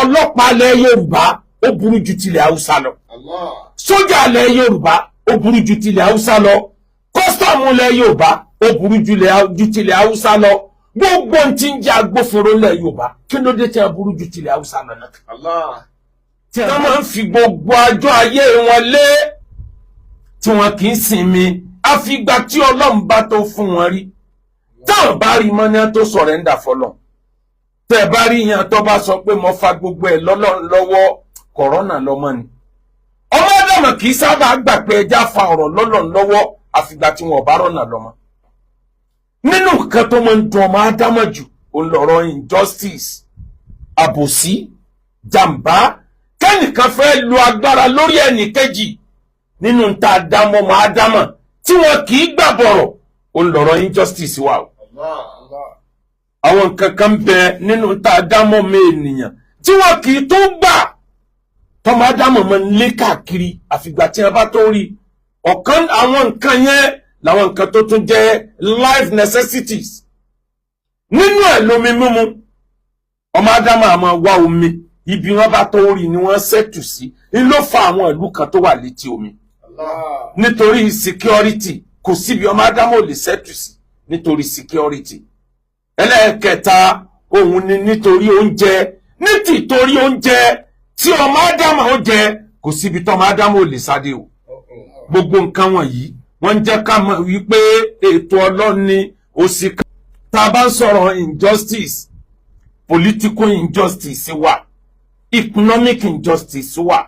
ọlọ́pàá ilẹ̀ Yorùbá ó burú ju tilẹ̀ Haúsá lọ. Sójà ilẹ̀ Yorùbá ó burú ju tilẹ̀ Haúsá lọ. Kọ́sítọ́ọ̀mù ilẹ̀ Yorùbá ó burú ju tilẹ̀ Haúsá lọ. Gbogbo tí ń jẹ́ agbófinró ilẹ̀ Yorùbá kí ló dé tí a burú ju tilẹ̀ Haúsá lọ náà. Tí wọ́n máa ń fi gbogbo àjọ ayé wọn lé tí wọn kì í sinmi àfìgbà tí Ọlọ́run bá tó fún wọn rí. Táwọn bá rí mọ́ni tó sọ̀rẹ́ńdà fọlọ́run. Tẹ́ bá rí yẹn tó bá sọ pé mo fa gbogbo ẹ̀ lọ́lọ́run lọ́wọ́ kọ̀rọ́nà lọ́mọ ni. Ọmọ Ádámù kì í sábà gbà pé ẹja fa ọ̀rọ̀ lọ́lọ́run lọ́wọ́ àfìgbà tí wọn ò bá rọ́nà lọ́mọ. Nínú nǹkan tó máa ń dùn ọmọ Ádámù jù òun lọ̀rọ̀ injustice, àbòsí, jàǹbá, kẹ́nìkan fẹ́ lo agbára lórí ẹnìkejì nínú ń ta àdámọ́ ọmọ Ádámù tí wọn kì í gbà bọ̀rọ̀ òun lọ̀rọ̀ injustice wà o. Àwọn nǹkan kan bẹ nínú tá a dámọ̀ mọ́ ènìyàn tí wọ́n kì í tó gbà tọ́mọ Ádámù máa ń lé káàkiri àfìgbà tí wọ́n bá tó rí ọ̀kan àwọn nǹkan yẹn làwọn nǹkan tó tún jẹ́ life necessities. Nínú ẹ̀ lómi mímu ọmọ Ádámù á máa wá omi ibi wọ́n bá tó rí ni wọ́n ṣètù sí ní ló fa àwọn ìlú kan tó wà létí omi nítorí security kò síbi ọmọ Ádámù ò lè ṣètù sí nítorí security. Ẹlẹ́ẹ̀kẹta òun ni nítorí oúnjẹ nítorí oúnjẹ tí ọmọ Ádámù ó jẹ kò síbi tọ́mọ Ádámù ò lè sáde o. Gbogbo nǹkan wọ̀nyí wọ́n ń jẹ́ ká mọ̀ wípé ètò Ọlọ́run ni òsì kan. Tá a bá ń sọ̀rọ̀ injustice, political injustice wà, economic injustice wà,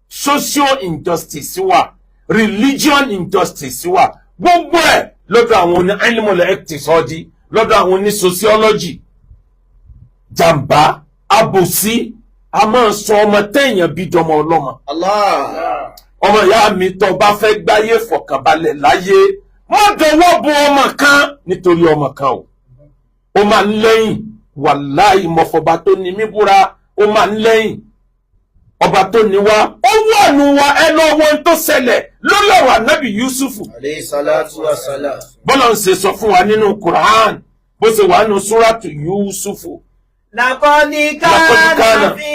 social injustice wà, religion injustice wà, gbogbo ẹ̀ lọ́dọ̀ àwọn oní animal ectisọ́dí lọ́dọ̀ àwọn ní sociology. Jàǹbá, àbòsí a máa sọ ọmọ téèyàn bí dọmọ ọlọ́mọ. Ọmọ ìyá mi tó bá fẹ́ gbáyé fọ̀kànbalẹ̀ láyé má dọwọ́ bo ọmọ kan nítorí ọmọ kan o. Ó máa ń lẹ́yìn wàláhì mọ̀fọ̀bá tó ní mí búra ó máa ń lẹ́yìn. Ọba tó ní wa ó wà nù wa ẹ lọ wọn tó ṣẹlẹ̀ lọ́lọ́rọ̀ Ànábì Yusufu. Alayhi salatu wa salam. Bọ́lá ń ṣe sọ fún wa nínú Quran bó ṣe wà nínú Súrátù Yusufu. Laqad kana fi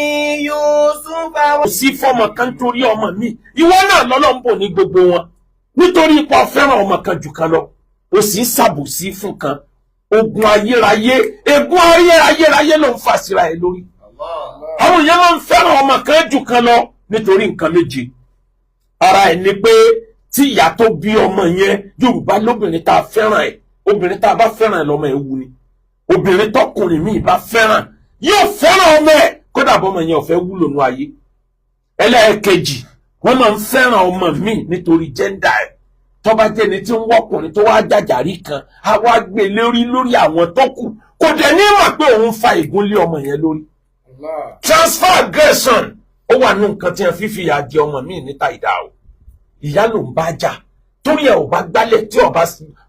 Yusufa. Kò sí fọ́mọ kan torí ọmọ mi ìwọ náà lọ́lọ́ ń bò ní gbogbo wọn nítorí ipò fẹ́ràn ọmọ kan jù kan lọ ó sì ń ṣàbòsí fún kan ogun ayérayé egun ayérayé ló ń fà síra ẹ lórí. Àwọn èèyàn máa ń fẹ́ràn ọmọ kan jù kan lọ nítorí nǹkan méje. Ara ẹ̀ ni pé tí ìyá tó bí ọmọ yẹn Yorùbá lóbìnrin tá a fẹ́ràn ẹ̀ obìnrin tá a bá fẹ́ràn ẹ̀ lọ́mọ ẹ̀ wù ni obìnrin tọkùnrin míì bá fẹ́ràn yóò fẹ́ràn ọmọ ẹ̀ kódà bọ́mọ yẹn ò fẹ́ wúlò nú ayé. Ẹlẹ́ẹ̀kejì wọ́n máa ń fẹ́ràn ọmọ míì nítorí jẹ́ndà ẹ̀ tó bá jẹ́ ni tí ń wọ́kùnrin tó wá jàjàrí kan á wá gbé lórí àwọn tó kù kò dẹ̀ ní mọ̀ pé òun fa ìgúnlé ọmọ yẹn lórí. Transfer aggression ó wà ní nǹkan tí wọ́n fífi ìyà jẹ ọmọ míì níta ìdá o. Ìyá ló ń bá jà torí ẹ̀ ò bá gbálẹ̀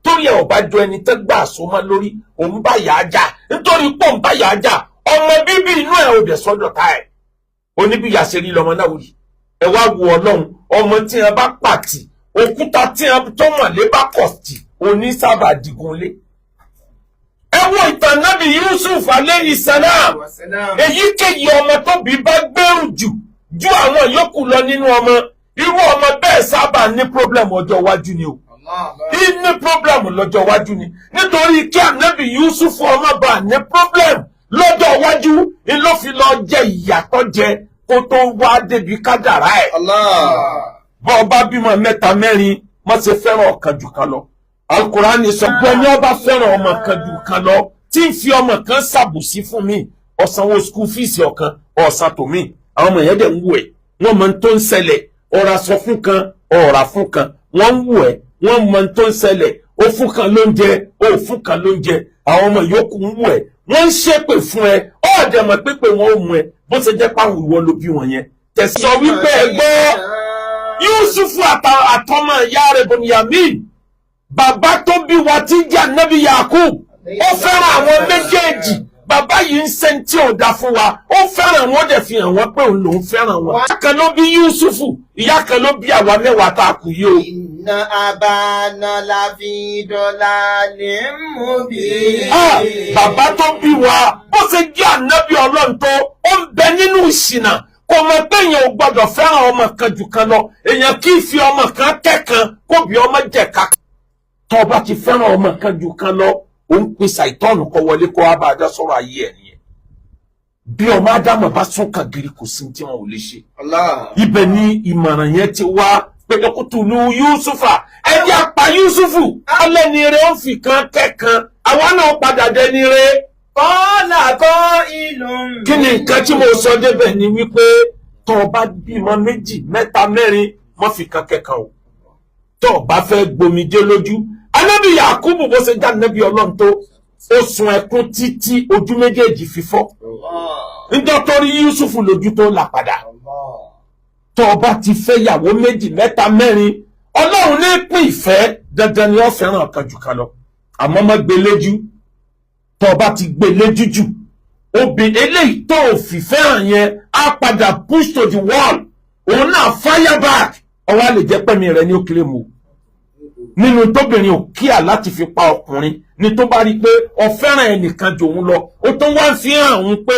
torí ẹ̀ ò bá jọ ẹni tẹ́ gbà sọmọ lórí òun bá yà á jà nítorí pọ̀ ń bá yà á jà ọmọ bíbí inú ẹ̀ ò dẹ̀ sọ́dọ̀ ta ẹ̀ oníbíyà ṣe rí lọmọ náà wòlíì ẹ wá wo Ọlọ́run ọmọ tí wọ́n bá pàtì òkúta tí wọ́n tó mọ̀lé bá kọ̀tì onísábà dìgunlé. Ẹ wo ìtàn Nábì Yusuf alayhi salam èyíkéyìí ọmọ tó bí bá gbèrú ju àwọn yòókù lọ nínú ọmọ irú ọmọ bẹ́ẹ̀ sábà ní problem ọjọ́ iwájú ni o. Ní problem lọ́jọ́ iwájú ni nítorí kí Nábì Yusuf ọmọ bá ní problem lọ́jọ́ iwájú ni ló fi lọ jẹ ìyàtọ̀ jẹ kó tó wá débi kádàrá ẹ̀. Bọ́ ọba bímọ mẹ́ta mẹ́rin má ṣe fẹ́ràn ọ̀kan jù kan lọ. Al-Qur'ani sọ pé ní ọba fẹ́ràn ọmọ kan jù kan lọ tí ń fi ọmọ kan ṣàbùsí fún mi ọ̀sánwó school fees ọ̀kan ọ̀sán tòmí àwọn ọmọ yẹn dẹ̀ ń wù ẹ́ wọ́n mọ tó ń ṣẹlẹ̀ ọ̀rà sọ fún kan ọ̀rà fún kan wọ́n ń wù ẹ́ wọ́n mọ tó ń ṣẹlẹ̀ ó fún kan lóúnjẹ ó fún kan lóúnjẹ àwọn ọmọ yòókù ń wù ẹ́ wọ́n ń ṣépè fún ẹ ọ̀dẹ̀ mọ̀ pé wọ́n ò mú ẹ bó ṣe jẹ́ páwọn ìwọ ló bí wọn yẹn tẹ̀sí sọ wípé ẹ gbọ́ Yusufu àtọmọ ìyá rẹ̀ Bunyamin bàbá tó bí wa tí jẹ́ Ànábì Yakub ó fẹ́ràn àwọn méjèèjì bàbá yìí ń sẹ́ńtì ọ̀dà fún wa ó fẹ́ràn wọn dẹ̀ fi hàn wọ́n pé òun lòún fẹ́ràn wọn. ìyá kan ló bí Yusufu ìyá kan ló bí àwa mẹ́wàá tá a kù yìí o. Inna abana lafi dalalin mubin. Bàbá tó bí wa bó ṣe jẹ́ Ànábì Ọlọ́run tó ó ń bẹ nínú ìṣìnà kò mọ̀ pé èèyàn ò gbọ́dọ̀ fẹ́ràn ọmọ kan jù kan lọ èèyàn kì í fi ọmọ kan kẹ́kan kó bí ọmọ jẹ̀ka tó bá ti fẹ́ràn ọmọ kan jù kan lọ ó ń pe ṣàìtọ́nù kó wọlé kó wá bá a dá sọ̀rọ̀ ayé ẹ̀ nìyẹn bí ọmọ ádámọ̀ bá sún kàgìrì kò sí tí wọn ò lè ṣe ibẹ̀ ni ìmọ̀ràn yẹn ti wá pé ọkùtùlù Yusufa ẹjẹ́ apá Yusufu alẹ́ ni rẹ̀ ó fi kan kẹ́kan àwa náà padà dé ni rẹ̀. Kọ́lá kọ́ ìlú. Kí ni nǹkan tí mo sọ débẹ̀ ni wípé tó o bá bímọ 2, 3, 4 mọ́ fi kan kẹ́kan o tó o bá fẹ́ gbomijé lójú Ànábì Yakubu bó ṣe já Ànábì Ọlọ́run tó ó sun ẹkún títí ojú méjèèjì fi fọ́ níjọ́ tó rí Yusufu lójú tó là padà tó o bá ti fẹ́ yàwó 2, 3, 4 Ọlọ́run ní pín ìfẹ́ dandan ni ó fẹ́ràn ọ̀kan jù kan lọ àmọ́ má gbé léjú tó o bá ti gbé léjú jù obìnrin eléyìí tó o fi fẹ́ràn yẹn á padà push to the wall òun náà fire back ọwọ́ á lè jẹ́ pẹ́mi rẹ̀ ní òkèlè mu nínú tóbìnrin ò kíà láti fi pa ọkùnrin ní tó bá rí i pé ó fẹ́ràn ẹnìkan jù òun lọ ó tó wá fi hàn òun pé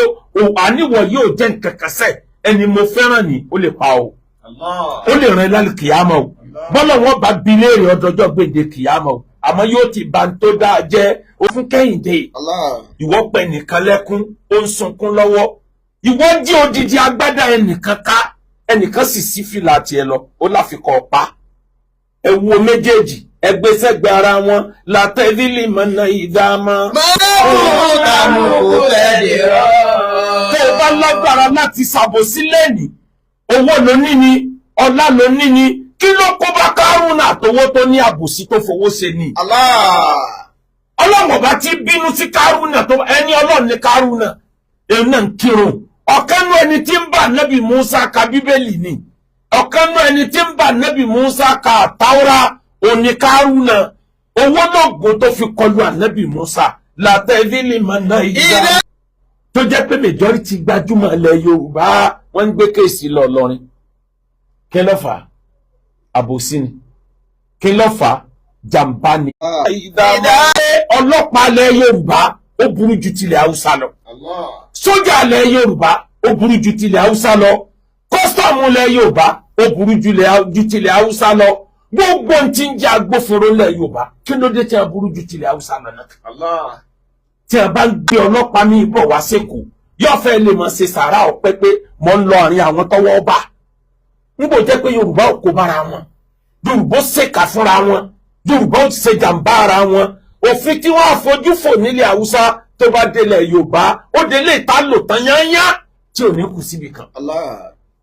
àníwọ̀ yóò jẹ́ nǹkan kan sẹ́ ẹni mo fẹ́ràn ní ó lè pa o ó lè ràn lálẹ́ kìyàmọ́ o bọ́lá wọn bá bi léèrè ọdọọjọ́ gbèdé kìyàmọ́ o àmọ́ yóò ti bá ń tó dáa jẹ́ ó fún Kẹ́hìndé ìwọ pẹ̀ nìkan lẹ́kún ó ń sunkún lọ́wọ́ ìwọ jí odidi agbádá ẹnìkan ká ẹnìkan sì sí fìlà tiẹ̀ lọ ó láfikọ́ ọ̀pá ẹ wo méjèèjì ẹgbẹ́ sẹ́gbẹ́ ara wọn látẹ́lílì mọ́nà ìdámọ́. Mọ́ọ̀dàmù fẹ́dẹ̀rọ̀. tó o bá lágbára láti ṣàbòsí lẹ́nìí owó ló ní ni ọlá ló ní ni kí ló kó bá Kárúnà àtowó tó ní àbòsí tó fowó ṣe ni. Ọlọ́run ọba ti bínú sí Kárúnà tó ẹni Ọlọ́run ní Kárúnà èyí náà ń kírun ọ̀kanú ẹni tí ń bá Nábì Musa ka Bíbélì ni ọ̀kanú ẹni tí ń bá Nábì Musa ka Táórà òní Kárúnà owó lọ́gùn tó fi kọlu Ànábì Musa látẹ́lílì mọ́nà ìjà tó jẹ́ pé majority gbajúmọ̀ ilẹ̀ Yorùbá wọ́n ń gbé kéèsì lọ lọ́rin kí ló fà á àbòsí ni kí ló fà á jàǹbá ni. ọlọ́pàá ilẹ̀ Yorùbá ó burú ju tilẹ̀ Haúsá lọ sójà ilẹ̀ Yorùbá ó burú ju tilẹ̀ Haúsá lọ kọ́sítọ́ọ̀mù ilẹ̀ Yorùbá ó burú ju tilẹ̀ Haúsá lọ gbogbo tí ń jẹ́ agbófinró ilẹ̀ Yorùbá kí ló dé tí a burú ju tilẹ̀ Haúsá lọ náà. tí a bá ń gbé ọlọ́pàá ní ìbọ̀ wá sẹ́kọ̀ọ́ yóò fẹ́ lè mọ̀ ṣe sàárà ọ̀pẹ́ pé mọ̀ ń lọ àárín àwọn tọ́wọ́ bá níbo jẹ́ pé Yorùbá ò kó bára wọn Yorùbá ó ṣèkà fúnra wọn Yorùbá ó ṣe jàǹbá ara wọn òfin tí wọ́n àfojú fò nílẹ̀ Haúsá tó bá délẹ̀ Yorùbá ó délé ìta lò tán yányá tí ò ní kù síbi kan.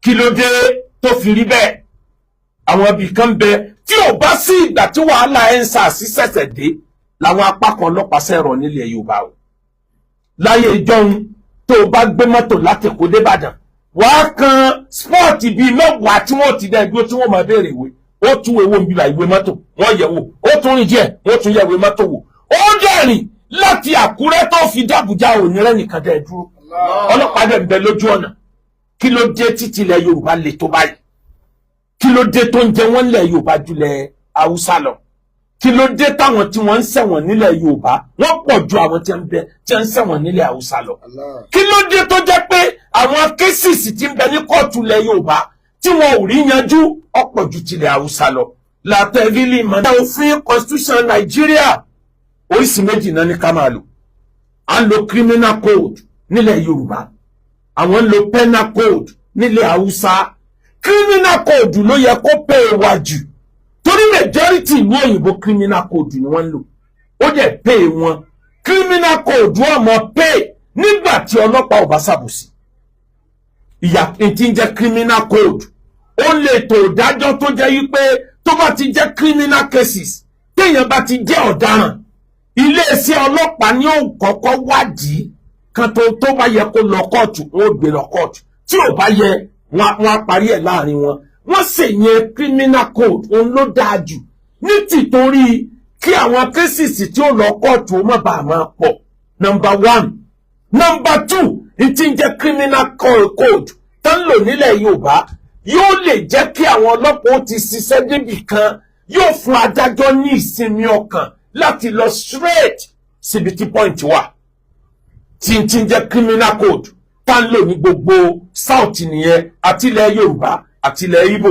kí ló dé tó fi rí bẹ́ẹ̀ àwọn ibì kan bẹ tí ò bá sí ìgbà tí wàhálà EndSARS ṣẹ̀ṣẹ̀ dé làwọn apá kan ọlọ́pàá sẹ̀rọ̀ nílẹ̀ Yorùbá o láyé ìjọun tó o bá gbé mọ́tò láti Èkó débàdàn wàá kan spọ́ọ̀tì bíi 10 tí wọ́n ti dá ẹgbẹ́ tí wọ́n máa béèrè ìwé ó tún ewo ń bíbá ìwé mọ́tò wọ́n yẹ̀ wò ó tún rìn díẹ̀ wọ́n tún yẹ̀ ìwé mọ́tò wò ó dẹ̀rìn láti Àkúrẹ́ tó fi dàbújá òní rẹ̀ nìkan dẹ̀ dúró ọlọ́pàá dẹ̀ ń bẹ lójú ọ̀nà kí ló dé títí ilẹ̀ Yorùbá le tó báyìí kí ló dé tó ń jẹ wọ́n nílẹ̀ Yorùbá jùlẹ̀ Haúsá lọ kí ló dé táwọn tí wọ́n ń ṣẹ̀wọ̀n nílẹ̀ Yorùbá wọ́n pọ̀ ju àwọn tí ń ṣẹ̀wọ̀n nílẹ̀ Haúsá lọ kí ló dé tó jẹ́ pé àwọn kéṣìsì tí ń bẹ ní kóòtù ilẹ̀ Yorùbá tí wọn ò rí yanjú ọ̀pọ̀ ju tilẹ̀ Haúsá lọ látẹ̀lílì mọ́nà òfin constitution Nàìjíríà oríṣi méjì náà ní ká máa lò à ń lo criminal code nílẹ̀ Yorùbá àwọn ń lo penal code nílẹ̀ Haúsá criminal code ló yẹ kó pè é wájú torí majority ìlú òyìnbó criminal code ni wọ́n ń lò ó dẹ̀ pè é wọn criminal code wọ́n mọ̀ pè é nígbà tí ọlọ́pàá ò bá ṣàbòsí ìyà tí ń jẹ́ criminal code ó lè tó ìdájọ́ tó jẹ́ wípé tó bá ti jẹ́ criminal cases téèyàn bá ti jẹ́ ọ̀daràn iléeṣẹ́ ọlọ́pàá ní ó kọ́kọ́ wádìí kan tó bá yẹ kó lọ kóòtù wọn ò gbé lọ kóòtù tí ò bá yẹ wọn á parí ẹ̀ láàrin wọn wọ́n sì yẹn criminal code òun ló dáa jù ní tìtorí kí àwọn cases tí ó lọ kóòtù ó má bàa máa pọ̀ number 1 number 2 ìtí ń jẹ́ criminal code tó ń lò nílẹ̀ Yorùbá yóò lè jẹ́ kí àwọn ọlọ́pàá ó ti ṣiṣẹ́ débì kan yóò fún adájọ́ ní ìsinmi ọkàn láti lọ straight síbi tí point wà tí ń jẹ́ criminal code tá ń lò ní gbogbo south nìyẹn àti ilẹ̀ Yorùbá àti ilẹ̀ Ìgbò.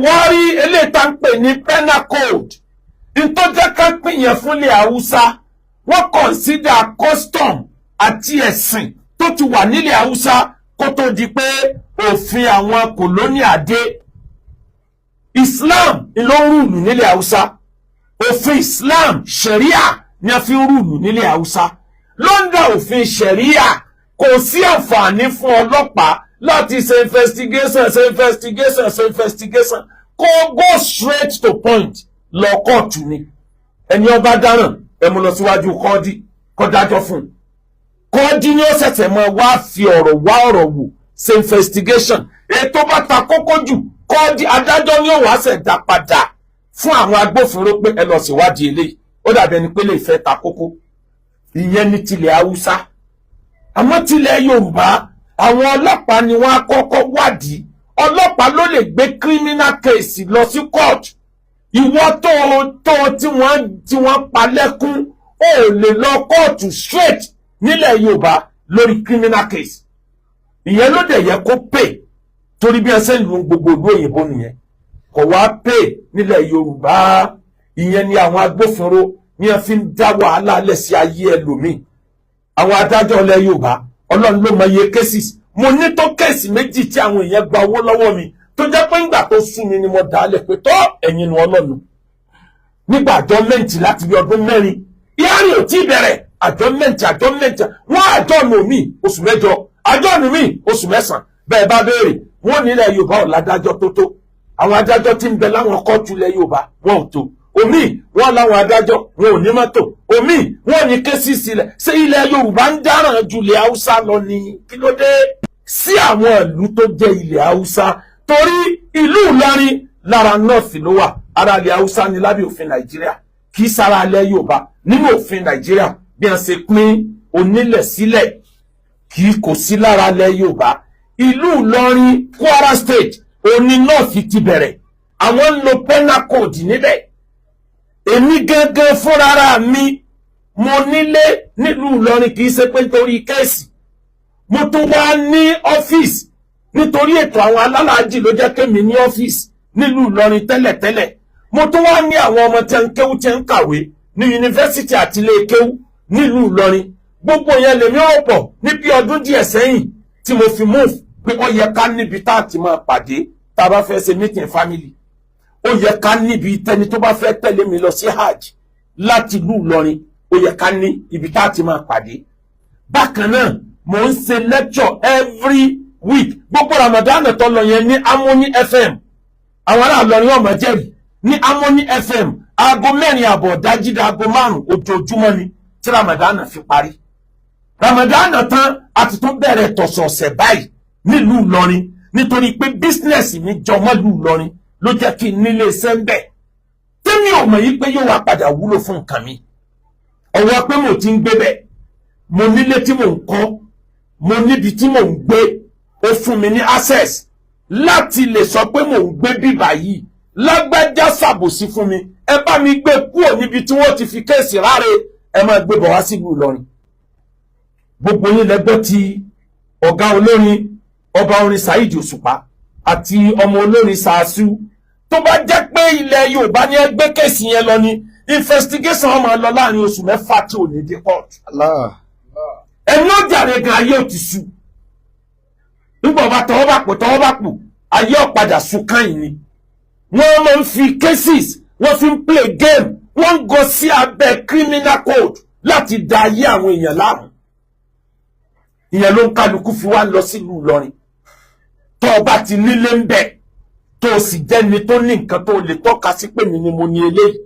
Wọ́n rí eléyìí tá ń pè ní penal code tó jẹ́ ká pín yẹn fún ilẹ̀ Haúsá. Wọ́n consider custom àti ẹ̀sìn tó ti wà nílẹ̀ Haúsá kó tó di pé òfin àwọn colonial dé. Islam ló ń rúùlù nílẹ̀ Haúsá. Òfin Islam Sharia ni a fi ń rúùlù nílẹ̀ Haúsá. Lọ́ndà òfin Sharia kò sí àǹfààní fún ọlọ́pàá láti ṣe investigation kó go straight to point lọ kóòtù ni. Ẹni ó bá dáràn ẹ mú lọ síwájú kọ́ọ́dí kó dájọ́ fún un. Kọ́ọ́dí ni ó ṣẹ̀ṣẹ̀ mọ́ wá fi ọ̀rọ̀ wò ṣe investigation. Ètò bá ta kókó jù kọ́ọ́dí adájọ́ ni ó wá ṣẹ̀ dá padà fún àwọn agbófinró pé ẹ lọ ṣèwádìí eléyìí. Ó dàbí ẹni pé lè fẹ́ ta kókó. Ìyẹn ní tilẹ̀ Haúsá. Àmọ́ tilẹ̀ Yorùbá àwọn ọlọ́pàá ni wọ́n á kọ́kọ́ wádìí. Ọlọ́pàá ló lè gbé criminal case lọ sí court. Ìwọ tí wọ́n pa lẹ́kún ó lè lọ kóòtù straight nílẹ̀ Yorùbá lórí criminal case. Ìyẹn ló dẹ̀ yẹ kó pay torí bí ẹsẹ̀ ìlú gbogbo ìlú òyìnbó nìyẹn. Kò wá pay nílẹ̀ Yorùbá. Ìyẹn ni àwọn agbófinró ní ẹ fi ń dá wàhálà lẹ̀ sí ayé ẹlòmíì. Àwọn adájọ́ ilẹ̀ Yorùbá Ọlọ́run ló mọ iye cases. Mo ní tó kéèsì méjì tí àwọn èèyàn gba owó lọ́wọ́ mi tó jẹ́ pé ńgbà tó sú mi ni mo dálẹ̀ pé tó ẹ̀yin nu Ọlọ́run. Nígbà àjọmẹ́ǹtì láti bí ọdún 4 ìyáàrí ò tí bẹ̀rẹ̀ àjọmẹ́ǹtì wọ́n àjọ́nù mi oṣù 8 àjọ́nù mi oṣù 9 bẹ́ẹ̀ bá béèrè wọ́n nílẹ̀ Yorùbá ò ládájọ́ tó tó. Àwọn adájọ́ tí ń bẹ láwọn kóòtù ilẹ̀ Yorùbá wọn ò tó. Omi wọ́n láwọn adájọ́ wọn ò ní mọ́tò. Omi wọ́n ní kéésì sílẹ̀. Ṣé ilẹ̀ Yorùbá ń dáràn ju ilẹ̀ Haúsá lọ ni? Kí ló dé? Sí àwọn ìlú tó jẹ́ ilẹ̀ Haúsá torí ìlú Ìlọrin lára north ló wà. Ara ilẹ̀ Haúsá ni lábẹ́ òfin Nàìjíríà. Kì í sára ilẹ̀ Yorùbá nínú òfin Nàìjíríà bí wọ́n ṣe pín onílẹ̀ sílẹ̀ kò sí lára ilẹ̀ Yorùbá. Ìlú Ìlọrin Kwara State òní north ti bẹ̀rẹ̀. Àwọn ń lo penal code níbẹ̀. Èmi gẹ́gẹ́ fúnrara mi mo nílé nílùú Ìlọrin kì í ṣe pé nítorí kéèsì. Mo tún wá ní ọ́fíìsì nítorí ètò àwọn alálàájì ló jẹ́ kémi ní ọ́fíìsì nílùú Ìlọrin tẹ́lẹ̀tẹ́lẹ̀. Mo tún wá ní àwọn ọmọ tí ń kéwú tí ń kàwé ní yunifásitì àti ilé kéwú nílùú Ìlọrin. Gbogbo yẹn lèmi ó pọ̀ ní bí ọdún díẹ̀ sẹ́yìn tí mo fi move pé ó yẹ ká níbi tá a ti máa pàdé tá a bá fẹ́ ṣe meeting family. Ó yẹ ká níbi tẹni tó bá fẹ́ tẹ̀lé mi lọ sí hajj láti ìlú Ìlọrin. Ó yẹ ká ní ibi tá a ti máa pàdé. Bákan náà mo ń ṣe lecture every week. Gbogbo Ramadan tó lọ yẹn ní Harmony FM. Àwọn ará Ìlọrin ọmọ jẹ́rìí ní Harmony FM aago 4:30 dájí dá aago 5 ojoojúmọ́ ni tí Ramadan fi parí. Ramadan tán a ti tún bẹ̀rẹ̀ tọ̀sọ̀ọ̀sẹ̀ báyìí nílùú Ìlọrin nítorí pé business mi jọmọ́ ìlú Ìlọrin ló jẹ́ kí n nílé iṣẹ́ ń bẹ̀. Tẹ́mi ò mọ̀ yí pé yóò wá padà wúlò fún nǹkan mi. Ọwọ́ pé mo ti ń gbé bẹ̀. Mo nílé tí mò ń kọ́. Mo níbi tí mò ń gbé. Ó fún mi ní access láti lè sọ pé mò ń gbé bíbà yìí. Lágbájá ṣàbòsí fún mi. Ẹ bá mi gbé kúrò níbi tí wọ́n ti fi kéèsì ráre. Ẹ máa gbé bọ̀ wá sílùú Ìlọrin. Gbogbo yín lẹ́gbẹ́ ti ọ̀gá olórin ọba orin Saheed Òṣùpá àti ọmọ olórin Sàásù. Tó bá jẹ́ pé ilẹ̀ Yorùbá ní ẹgbẹ́ kéèsì yẹn lọ ni investigation máa lọ láàrin oṣù 4 tí ò ní dé court. Ẹni ó jàre gan ayé ò ti sú. Nígbà ọba tọwọ́ bá pò ayé ọ̀padà sùn káyìn ni. Wọ́n máa ń fi cases wọ́n fi ń play game wọ́n ń gọ sí abẹ́ criminal code láti da ayé àwọn èèyàn láàmú. Ìyẹn ló ń kálukú fi wá lọ sílùú Ìlọrin. Tó ọba ti nílé ń bẹ̀ tó o sì jẹ́ni tó ní nǹkan tó lè tọ́ka sí pé mi ni mo ní eléyìí.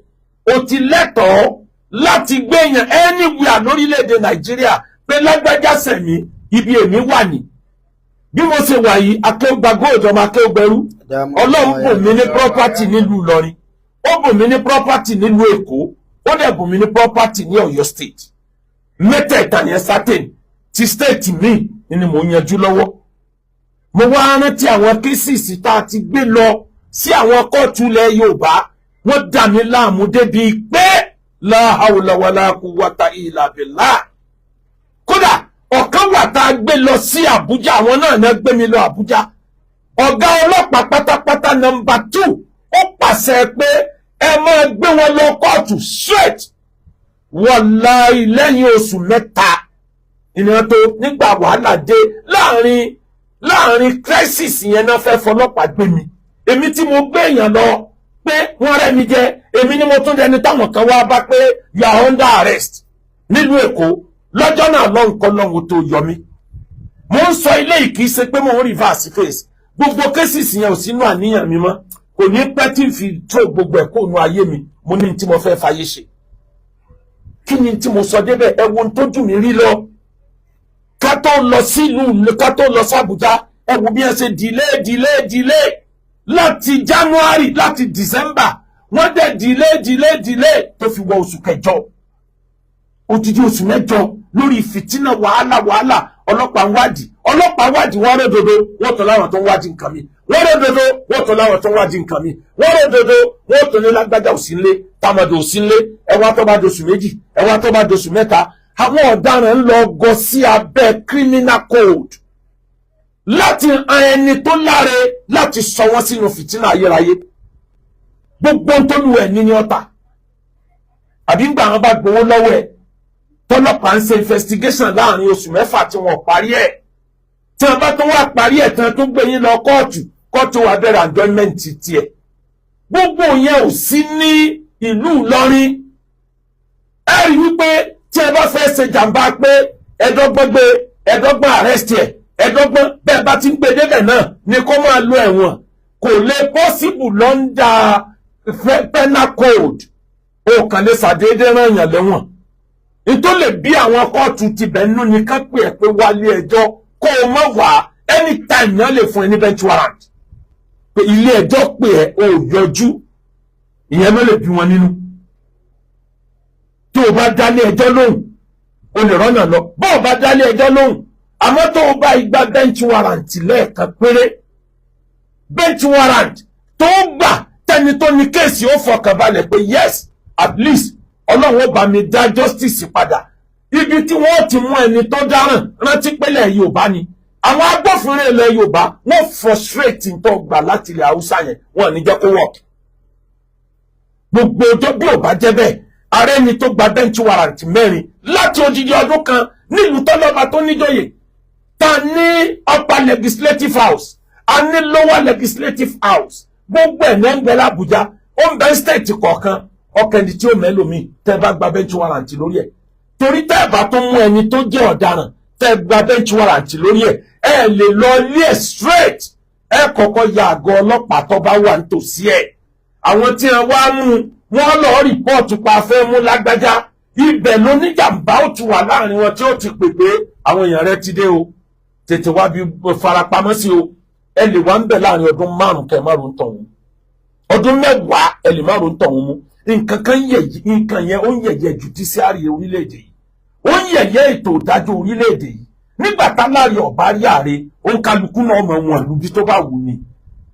O ti lẹ́tọ̀ọ́ láti gbé èèyàn anywhere lórílẹ̀‐èdè Nàìjíríà pé lágbájá sẹ̀mí ibi èmi wà ní. Bí mo ṣe wà yìí akéwùgbà góòjọ́ ọmọ akéwùgbẹ́rú Ọlọ́run bùn mí ní property nílùú Ìlọrin. Ó bùn mí ní property nílùú Èkó. Ó dẹ̀ bùn mí ní property ní Ọ̀yọ́ state. Mẹ́tẹ̀ẹ̀ta ni ẹ certain ti state mi ni mo yanjú lọ́wọ́. Mo wá rántí àwọn cases tá a ti gbé lọ sí àwọn kóòtù ilẹ̀ Yorùbá. Wọ́n dà mí láàmú débi pé la hawla wala quwwata illa billah. Kódà ọ̀kan wà tá a gbé lọ sí Àbújá, àwọn náà gbé mi lọ Àbújá. Ọ̀gá ọlọ́pàá pátápátá nọ́mbà 2 ó pàṣẹ pé ẹ máa gbé wọn lọ kóòtù straight. Wàláhì lẹ́yìn oṣù 3 ìnira tó nígbà wàhálà dé láàrin crisis yẹn náà fẹ́ fọlọ́pàá gbé mi. Èmi tí mo gbé èèyàn lọ pé wọ́n rẹ́ mi jẹ, èmi ni mo tún dẹni táwọn kan wá bá pé you are under arrest nílùú Èkó. Lọ́jọ́ náà lọ́nkọ́ lọ́hùn tó yọ mí. Mo ń sọ ilé ìkí ṣe pé mo ń reverse face. Gbogbo cases yẹn ò sínú àníyàn mi mọ́. Kò ní pẹ́ tí n fi tó gbogbo ẹ̀kọ́ ònú ayé mi. Mo ní tí mo fẹ́ fayé ṣe. Kí ni tí mo sọ débẹ̀? Ẹ wo ohun tó jù mí rí lọ. Ká tó lọ sílùú, ká tó lọ sí Àbújá, ẹ wo bí ẹ ṣe delay láti January láti December. Wọ́n dẹ̀ delay tó fi wọ oṣù kẹjọ. Odidi oṣù 9 lórí fìtínà wàhálà. Ọlọ́pàá wádìí wọ́n ròdodo wọ́n tó láwọn tó ń wádìí nǹkan mi, wọ́n ròdodo wọ́n tó láwọn tó ń wádìí nǹkan mi, wọ́n ròdodo wọ́n tó ní lágbájá òsínlé tàmọ̀dò òsínlé, ẹwà tó bá doṣù 2, ẹwà tó bá doṣù 3. Àwọn ọ̀daràn ń lọ gọ sí abẹ́ criminal code láti han ẹni tó láre láti sọ wọ́n sínú fìtínà ayérayé. Gbogbo tó lù ẹ̀ ní ọ̀tá àbí ń gbà wọn bá gbowó lọ́wọ́ ẹ̀ tọ́lọ́pàá ń ṣe investigation láàrin oṣù 6 tí wọ́n parí ẹ̀, tí wọ́n bá tó wá parí ẹ̀ tán tó gbé yín lọ kóòtù wà bẹ̀rẹ̀ enjoyment tiẹ̀. Gbogbo yẹn ò sí ní ìlú Ìlọrin. Ẹ rí wípé tí ẹ bá fẹ́ ṣe jàǹbá pé ẹ̀dọ́gbọ́n arrest ẹ̀, ẹ̀dọ́gbọ́n bẹ́ẹ̀ bá ti ń gbé débẹ̀ náà ni kó máa lo ẹ̀wọ̀n. Kò lè possible lọ́ndà penal code. Ó kàn lè ṣàdédé rán èèyàn lẹ́wọ̀n. Ìtò lè bí àwọn kóòtù ti bẹ̀ nínú ni ká pè ẹ́ pé wálé ẹjọ́ kó o mọ̀ wá anytime yẹn lè fún ẹ ní bench warrant. Pé ilé ẹjọ́ pè ẹ́ o yọjú, ìyẹn ló lè bí wọn nínú. Tó o bá dálé ẹjọ́ lóhùn o lè rọ́nà lọ. Bó o bá dálé ẹjọ́ lóhùn, àmọ́ tó o bá igba bench warrant lẹ́ẹ̀kan péré, bench warrant tó gbà tẹni tó ní kéèsì ó fọkàn balẹ̀ pé yes at least Ọlọ́run ó bá mi dá justice padà. Ibi tí wọ́n ti mú ẹni tó dáràn rántí pẹ́lẹ̀ Yorùbá ni. Àwọn agbófinró ilẹ̀ Yorùbá wọ́n frustrate tó gbà láti ilẹ̀ Haúsá yẹn, wọ́n ní jẹ́ kó work. Gbogbo ọjọ́ bí ò bá jẹ́ bẹ́ẹ̀, ààrẹ ni tó gba bench warrant 4 láti odidi ọdún kan nílùú tọ́lọ́ba tó níjòyè. Ta ní upper legislative house, a ní lower legislative house. Gbogbo ẹ̀ náà ń bẹ l'Àbújá, ó ń bẹ state kọ̀ọ̀kan. Ọkẹni tí ó mẹ́lòmí tẹ́ bá gba bench warrant lórí ẹ̀. Torí tẹ́ bá tó mú ẹni tó jẹ́ ọ̀daràn tẹ́ gba bench warrant lórí ẹ̀, ẹ lè lọ ilé ẹ̀ straight. Ẹ kọ́kọ́ ya àgọ́ ọlọ́pàá tó bá wà nítòsí ẹ̀. Àwọn tí wọ́n wá mú wọ́n lọ rìpọ́ọ̀tù pa fẹ́ mú lágbájá. Ibẹ̀ ló níjàmbá ó ti wà láàrin wọn tí ó ti pè pé àwọn èèyàn rẹ ti dé o. Tètè wá bí farapamọ́ sí o. Ẹ lè wá ń bẹ̀ láàrin ọdún 5 kẹ́ márùn-ún tọ̀hún. Ọdún 10 ẹ lè márùn-ún tọ̀hún mú. Nǹkan yẹn ó ń yẹ̀yẹ́ judiciary orílẹ̀-èdè yìí, ó ń yẹ̀yẹ́ ètò ìdájọ́ orílẹ̀-èdè yìí. Nígbà tálárí ọ̀bá rí ààrẹ òǹkálukú náà mọ̀ wọn lùbí tó bá wù ní.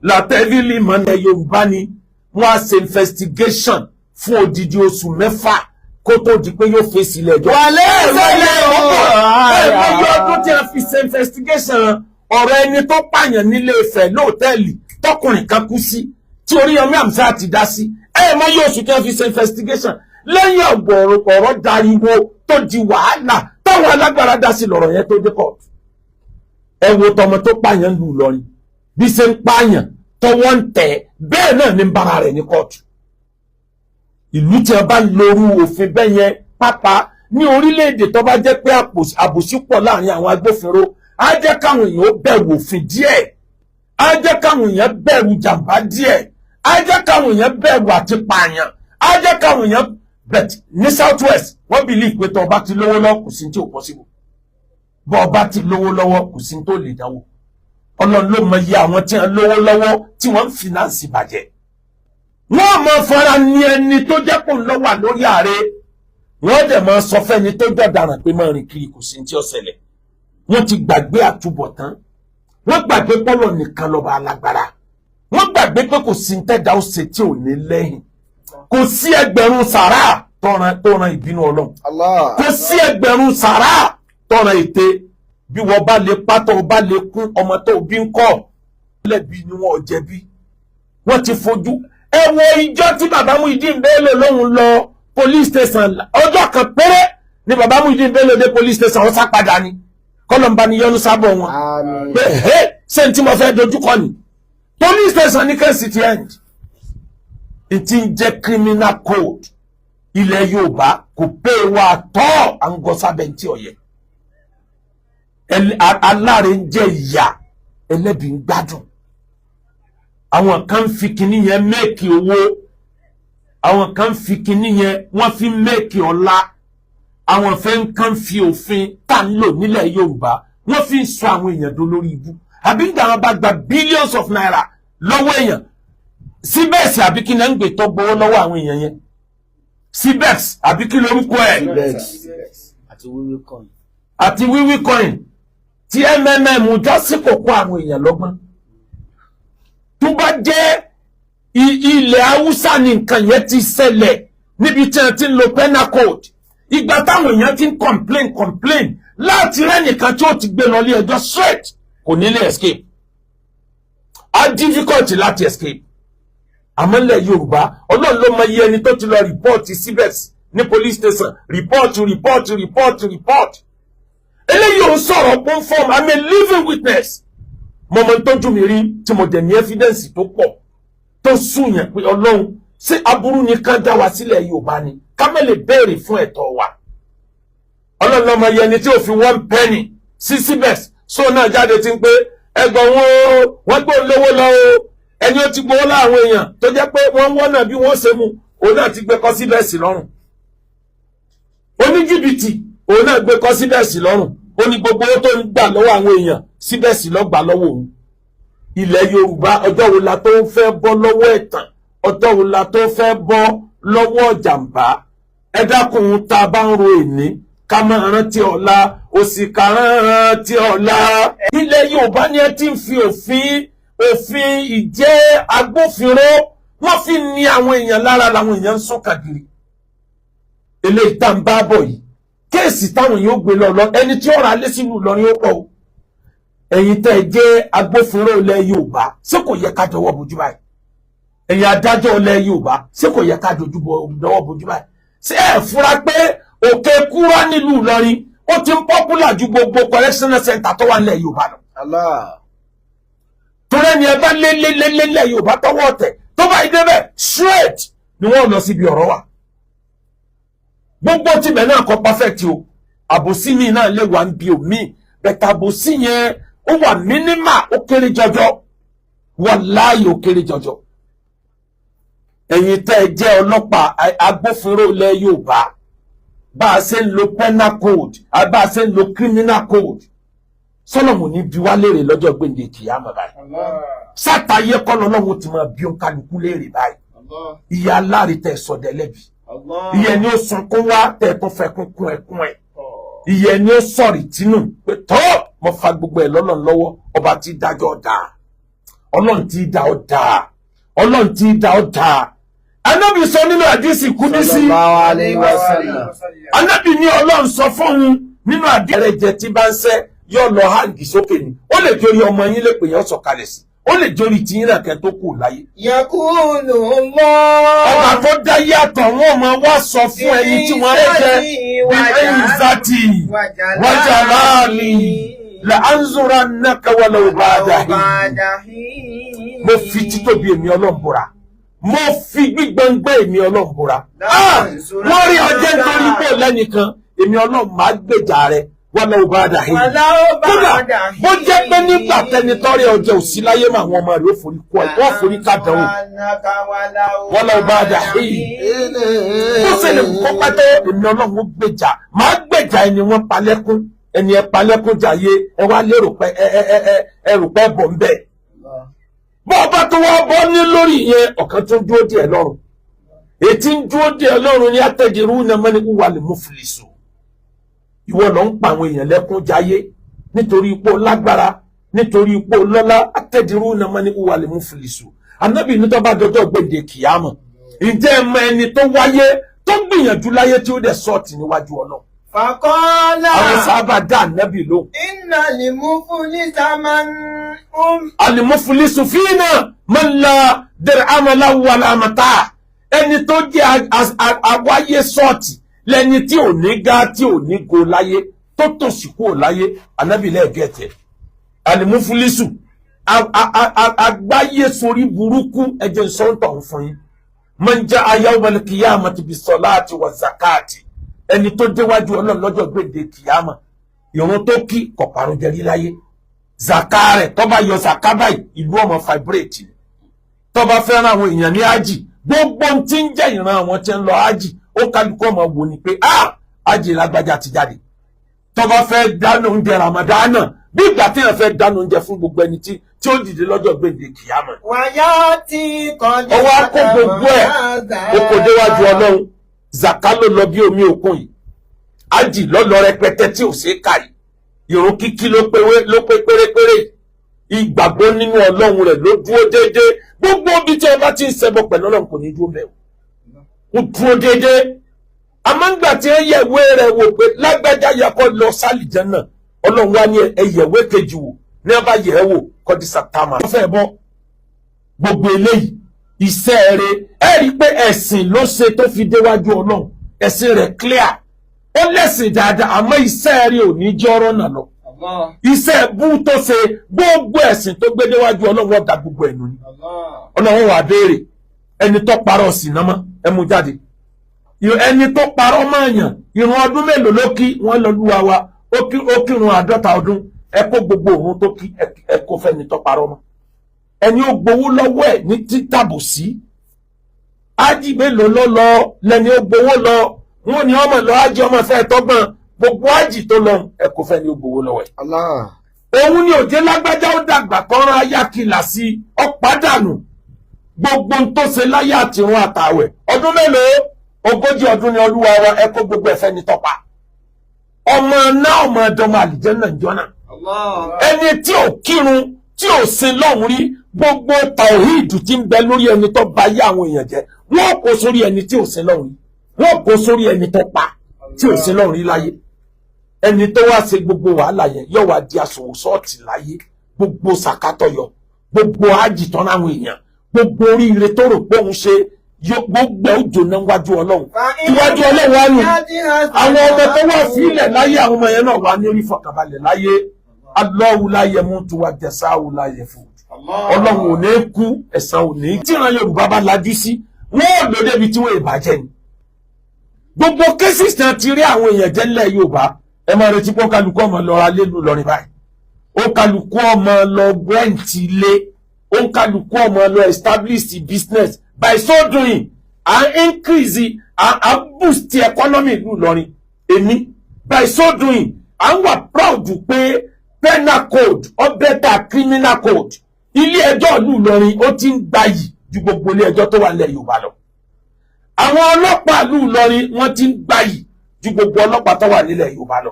Látẹ́fílì mọ́lẹ̀ Yorùbá ni wọ́n á ṣe investigation fún odidi oṣù 6 kó tó di pé yóò fèsì ilé ẹjọ́. Wàlẹ́ ìfẹ́lẹ́ ọdún tí a fi ṣe investigation ọ̀rọ̀ ẹni tó pààyàn nílé Ifẹ̀ lóòtẹ́ẹ̀lì tọkùnrin kan kú sí tí Oríyọmí Hamzat ti dá sí. Mọ yóò sùn kí wọ́n fi ṣe investigation lẹ́yìn ọ̀rọ̀ dariwo tó di wàhálà táwọn alágbára dá sí lọ́rọ̀ yẹn tó dé court. Ẹ wo tọmọ tó pààyàn lù lọrin bí ṣe ń pààyàn tọwọ́ ń tẹ̀ bẹ́ẹ̀ náà ní bára rẹ̀ ní kóòtù. Ìlú tí a bá lóru òfin bẹ́ẹ̀ yẹn pápá ní orílẹ̀-èdè tó bá jẹ́ pé àbòsí pọ̀ láàrin àwọn agbófinró, á jẹ́ káwọn èèyàn bẹ̀rù òfin díẹ̀, á jẹ́ káwọn èèyàn bẹ̀rù jàǹbá díẹ̀, á jẹ́ káwọn èèyàn bẹ̀rù àti pààyàn, á jẹ́ káwọn èèyàn bẹ̀t ní South West wọ́n believe pé tó bá ti lówó lọ́wọ́ kò sí tí ò possible. Bọ́ bá ti lówó lọ́wọ́ kò sí tó lè dáwó. Ọlọ́run ló mọ iye àwọn tí wọ́n lówó lọ́wọ́ tí wọ́n ń finance bàjẹ́. Wọ́n mọ fara ní ẹni tó jẹ́ kó ń lọ wà lórí ààrẹ. Wọ́n dẹ̀ máa sọ fẹ́ni tó jọ̀daràn pé máa rìn kiri kò sí tí ó ṣẹlẹ̀. Wọ́n ti gbàgbé àtúbọ̀tán. Wọ́n gbàgbé pọ́lọ̀ nìkan lọ́ba alágbára. Wọ́n gbàgbé pé kò sí tẹ́dá ó ṣe tí ò ní lẹ́yìn. Kò sí ẹgbẹ̀rún sàrà tó ran ìbínú Ọlọ́run. Kò sí ẹgbẹ̀rún sàrà tó ran ète bí wọ́n bá lè pátọ́ bá lè kún ọmọ tó bí ń kọ́ lẹ́bi ni wọ́n jẹ̀bi wọ́n ti fojú ẹ wo ìjọ tí bàbá Muyideen Bello lóhun lọ police station ọjọ́ kan péré ni bàbá Muyideen Bello dé police station ó sá padà ni kọ́lọ̀mbá ni yọnu sábọ̀ wọn pé ṣé n tí mo fẹ́ dojúkọ ni police station ní kẹ́sì ti end ìtì ń jẹ́ criminal code ilẹ̀ Yorùbá kò pé wa tọ́ àǹgọ́sábẹ́ntì ọ̀yẹ́ aláre ń jẹ ìyà ẹlẹ́bi ń gbádùn àwọn kan fi kinní yẹn mẹ́ẹ̀kì owó àwọn kan fi kinní yẹn wọ́n fi mẹ́ẹ̀kì ọlá àwọn fẹ́ kan fi òfin tá ń lò nílẹ̀ Yorùbá wọ́n fi ń sọ àwọn èèyàn dó lórí ibú àbí ń gbà wọn bá gba billions of naira lọ́wọ́ èèyàn síbẹ̀sì àbí kí náà ń gbé tó gbowó lọ́wọ́ àwọn èèyàn yẹn síbẹ̀sì àbí kí lórúkọ ẹ̀ àti wíwí coin tí jọ sí kòkó àwọn èèyàn lọ́gbọ́n tó bá jẹ́ ilẹ̀ Haúsá ni nǹkan yẹn ti ṣẹlẹ̀ níbi tí wọ́n ti ń lo penal code ìgbà táwọn èèyàn ti ń complain láti rẹ́nìkan tí ó ti gbé lọ ilé ẹjọ́ straight kò ní lè escape a difficult láti escape àmọ́lẹ̀ Yorùbá Ọlọ́run ló mọ iye ẹni tó ti lọ rìpọ́ọ̀tì síbẹ̀ ní police station report eléyìí ò ń sọ̀rọ̀ pọ́n fọ́ọ̀mù I'm a living witness mo mọ tójú mi rí tí mo dẹ̀ ní evidence tó pọ̀ tó sùn yẹn pé Ọlọ́run ṣé aburú ni ká dá wa sílẹ̀ Yorùbá ni ká má lè béèrè fún ẹ̀tọ́ wa Ọlọ́run ló mọ iye ẹni tí ò fi 1 penny sí síbẹ̀ so náà jáde ti ń pé ẹgbọ̀n wọ́n gbé olówó lọ o ẹni ó ti gbowó láwọn èèyàn tó jẹ́ pé wọ́n wọ́nà bí wọ́n ṣe mú òun náà ti gbé kọ́ síbẹ̀ sí lọ́rùn oníjìbìtì òun náà gbé kọ́ síbẹ̀ sí lọ́rùn ó ní gbogbo owó tó ń gbà lọ́wọ́ àwọn èèyàn síbẹ̀ sí lọ́ gbà lọ́wọ́ òun ilẹ̀ Yorùbá ọjọ́ wo la tó ń fẹ́ bọ́ lọ́wọ́ ẹ̀tàn ọjọ́ wo la tó fẹ́ bọ́ lọ́wọ́ jàǹbá ẹ dákun tá a bá ń ro èní ká máa rántí ọ̀la òsì ká rántí ọ̀la ilẹ̀ Yorùbá ni ẹ ti ń fi òfin ìjẹ́ agbófinró wọ́n fi ní àwọn èèyàn lára làwọn èèyàn ń sún kàgìrì eléyìí tá ń bá bọ̀ yìí kéèsì táwọn yóò gbé lọ ẹni tí ó ra lé sínú Ìlọrin ó pọ̀ o ẹ̀yin tẹ́ ẹ jẹ́ agbófinró ilẹ̀ Yorùbá ṣé kò yẹ ká jọ̀wọ́ bójú báyìí ẹ̀yin adájọ́ ilẹ̀ Yorùbá ṣé kò yẹ ká jọ̀wọ́ bójú báyìí ṣé ẹ fura pé òkè kúrá nílùú Ìlọrin ó ti ń pọ́pùlà ju gbogbo correctional center tó wà nílẹ̀ Yorùbá lọ torí ẹni ẹ bá lélẹ̀ Yorùbá tọwọ́ tẹ̀ tó bá yí débẹ̀ straight ni wọ́n lọ síbi ọ̀rọ̀ wa gbogbo tibẹ̀ náà kọ́ perfect o àbòsí mi náà lè wà ń bi omi bẹ̀tà àbòsí yẹn ó wà mínímà ó kéré jọjọ wàláhì ó kéré jọjọ ẹ̀yin tẹ́ ẹ jẹ́ ọlọ́pàá agbófinró ilẹ̀ Yorùbá bá a ṣe ń lo penal code bá a ṣe ń lo criminal code Sọ́lọ́mù ní bí wá léèrè lọ́jọ́ gbèǹde kìyàmọ̀ báyìí sátayé kọ́ lọ́lọ́run ti máa bí ó kálukú léèrè báyìí ìyá aláre tẹ̀ sọ̀dẹ̀ lẹ́bi ìyẹn ni ó sunkún wá tẹ̀ tó fẹ́ kún ẹkún ẹ̀ ìyẹn ni ó sọ̀rì tínú pé tọ́ mo fa gbogbo ẹ̀ lọ́lọ́run lọ́wọ́ ọba tí dájọ́ dáa Ọlọ́run tí dá ọ dáa Ọlọ́run tí dá ọ dáa Ànábì sọ nínú àdísì kúdísí Ànábì ní Ọlọ́run sọ fún un nínú àdísì jẹ tí bá ń sẹ́ yóò lọ hangi sókè ni ó lè jórí ọmọ yín lè pè yẹn sọ̀kalẹ̀ sí ó lè jórí tí yín náà kẹ́ tó kù láyé. yakunu Allah. ọba tó dá yàtọ̀ wọn máa wá sọ fún ẹni tí wọ́n rẹ̀ jẹ́ bí ẹ̀yìn zati wàjàláàlì la'anzurannaka walau ba'da hin. mo fi títóbi èmi Ọlọ́run búra mo fi gbígbọ́ngbẹ́ èmi Ọlọ́run búra. wọ́n rí ọjọ́ nítorí pé lẹ́nìkan èmi Ọlọ́run máa gbèjà rẹ̀ walau ba'da hin. kódà bó jẹ́ pé nígbà tẹni tọ́rí ọjọ́ òsì láyé mà àwọn ọmọ rẹ̀ ó forí kọ́ ẹ̀ wọ́n forí ká dánwò walau ba'da hin. tó ṣẹlẹ̀ kó pátá èmi Ọlọ́run ó gbèjà máa gbèjà ẹni wọ́n palẹ́kún ẹni ẹ palẹ́kún jàyé ẹ wá lérò pé ẹrù pẹ́ bọ̀ ń bẹ̀. bọ́ ọba tó wá bọ́ ní lórí yẹn ọ̀kan tó ń dúró díẹ̀ lọ́rùn ètí ń dúró díẹ̀ lọ́rùn ní atẹ́jìrú ní mani wal muflisu. ìwọ lọ ń pa àwọn èèyàn lẹ́kún jayé nítorí ipò lágbára nítorí ipò lọ́lá atẹ́jìrú ní mani wal muflisu. Ànábì ní tó bá dọjọ́ gbèǹde kìyàmọ̀ ǹjẹ́ ẹ mọ ẹni tó wáyé tó gbìyànjú láyé tí ó dẹ̀ sọ́ọ̀tì níwájú Ọlọ́run Faqala. Àwọn sábà dá ànábì lóhùn. Innal muflisa man Al-muflisu fina man la dir'ama lahu wala mata'. Ẹni tó jẹ́ àwáyé sọ́ọ̀tì lẹ́ni tí ò ní gá tí ò ní go láyé tó tòṣì kúrò láyé ànábì lẹ́ẹ̀gẹ́tẹ̀. Al-muflisu àgbáyé sórí burúkú ẹjẹ́ sọ́ńtọ̀ ń fún yín. Man ja'a yawmal qiyamati bis salati wa zakati. Ẹni tó déwájú Ọlọ́run lọ́jọ́ gbèdé kìyàmà ìrun tó kí kò parun jẹrí láyé. Zaka rẹ̀ tó bá yọ zaka báyìí ìlú ọmọ vibrate ni. Tó bá fẹ́ràn àwọn èèyàn ní ájì gbogbo tí ń jẹ́ ìran àwọn tí ń lọ ájì ó kálukú ọmọ wò ni pé ájì lágbájá ti jáde. Tó bá fẹ́ dáná oúnjẹ ramadana bí ìgbà tí èèyàn fẹ́ dáná oúnjẹ fún gbogbo ẹni tí ó dìde lọ́jọ́ gbèdé kìyàmà. wàyà tí kọ́ni. Ọwọ́ akó gbogbo ẹ̀ ó kò déwájú Ọlọ́run. Zaka ló lọ bí omi òkun yìí. Ájì lọ́lọ́ rẹpẹtẹ tí ò ṣeé kà yìí. Ìrun kíkí ló pé pérépéré. Ìgbàgbọ́ nínú Ọlọ́run rẹ̀ ló dúró déédéé. Gbogbo ibi tí ẹ bá ti ń ṣẹbọ pẹ̀lú Ọlọ́run kò ní dúró bẹ́ẹ̀. Ó dúró déédéé. Àmọ́ngbà tí ẹ yẹ̀wé rẹ̀ wò pé lágbájá yẹ kó lọ sálìjánnà. Ọlọ́run wá ní ẹyẹ̀wé kejì wò ní ẹ bá yẹ̀ ẹ́ wò kọ́ di sàtámà. Wọ́n fẹ́ bọ́ gbogbo eléyìí iṣẹ́ rẹ̀ ẹ rí i pé ẹ̀sìn ló ṣe tó fi déwájú Ọlọ́run. Ẹ̀sìn rẹ̀ clear. Ó lẹ́sìn dáadáa àmọ́ iṣẹ́ rẹ̀ ò ní jẹ́ ọ̀rọ̀ náà lọ. Iṣẹ́ bú tó ṣe gbogbo ẹ̀sìn tó gbé déwájú Ọlọ́run ọ̀dà gbogbo ẹ̀nu ni. Ọlọ́run wà béèrè ẹni tó parọ́ sí náà mọ́ ẹ mú jáde. Ẹni tó parọ́ máa yàn ìrun ọdún mélòó ló kí wọ́n lọ lúwa wa ó kírun 50 ọdún ẹ kó gbogbo òun tó kí ẹ kó fẹ́ni tó parọ́ mọ́. Ẹni ó gbowó lọ́wọ́ ẹ̀ ní títàbù sí. Ájì mélòó ló lọ lẹ́ni ó gbowó lọ wọn ni ọmọ lọ ájì ọmọ fẹ́ tọ́gbọ̀n gbogbo ájì tó lọ ẹ kó fẹ́ni ó gbowó lọ́wọ́ ẹ̀. Òun ni òjé lágbájá ó dàgbà kọ́ran ayákìlà sí ọ̀pádànù gbogbo ń tó ṣe láyé àtìrún àtàwẹ̀ ọdún mélòó 40 ọdún ni Olúwa wa ẹ kó gbogbo ẹ̀fẹ́ ní tọ́pa. Ọmọ náà ọmọ ẹ̀dọ́mọ àlìjẹ́nà jọ́nà. Ẹni tí ò kírun tí ò sin lọ́hùn rí gbogbo tàwíìdù tí ń bẹ lórí ẹni tó bà yé àwọn èèyàn jẹ́ wọ́n kó sórí ẹni tí ò sin lọ́hùn rí wọ́n kó sórí ẹni tó pa tí ò sin lọ́hùn rí láyé. Ẹni tó wá ṣe gbogbo wàhálà yẹn yóò wá di aṣòwò sọ́ọ̀tì láyé gbogbo sàkátọ̀ yọ gbogbo ájìtàn láwọn èèyàn gbogbo oríire tó rò pé òun ṣe gbogbo òjò náà wájú Ọlọ́run iwájú Ọlọ́run wá nù àwọn ọmọ tó wà sílẹ̀ láyé àwọn ọmọ yẹn náà wà ní orí fọkànbalẹ̀ láyé Allahu la yamutu wa jasa'u la yafut. Ọlọ́run ò ní kú ẹ̀san ò ní. Tí ìran Yorùbá bá lajú sí wọ́n ò lò débi tí wọ́n ìbàjẹ́ ni. Gbogbo cases náà ti rí àwọn èèyàn jẹ́ ńlẹ̀ Yorùbá ẹ máa retí pé ó kálukú ọmọ lọ ra lélu lọrin báyìí. Ó kálukú ọmọ lọ rẹ́ǹtì ilé. Ó kálukú ọmọ lọ establish business. By so doing increase boost the economy ìlú Ìlọrin. Èmi by so doing à ń wà proud pé penal code or better criminal code ilé ẹjọ́ ìlú Ìlọrin ó ti ń gbayì ju gbogbo ilé ẹjọ́ tó wà nílẹ̀ Yorùbá lọ. Àwọn ọlọ́pàá ìlú Ìlọrin wọ́n ti ń gbayì ju gbogbo ọlọ́pàá tó wà nílẹ̀ Yorùbá lọ.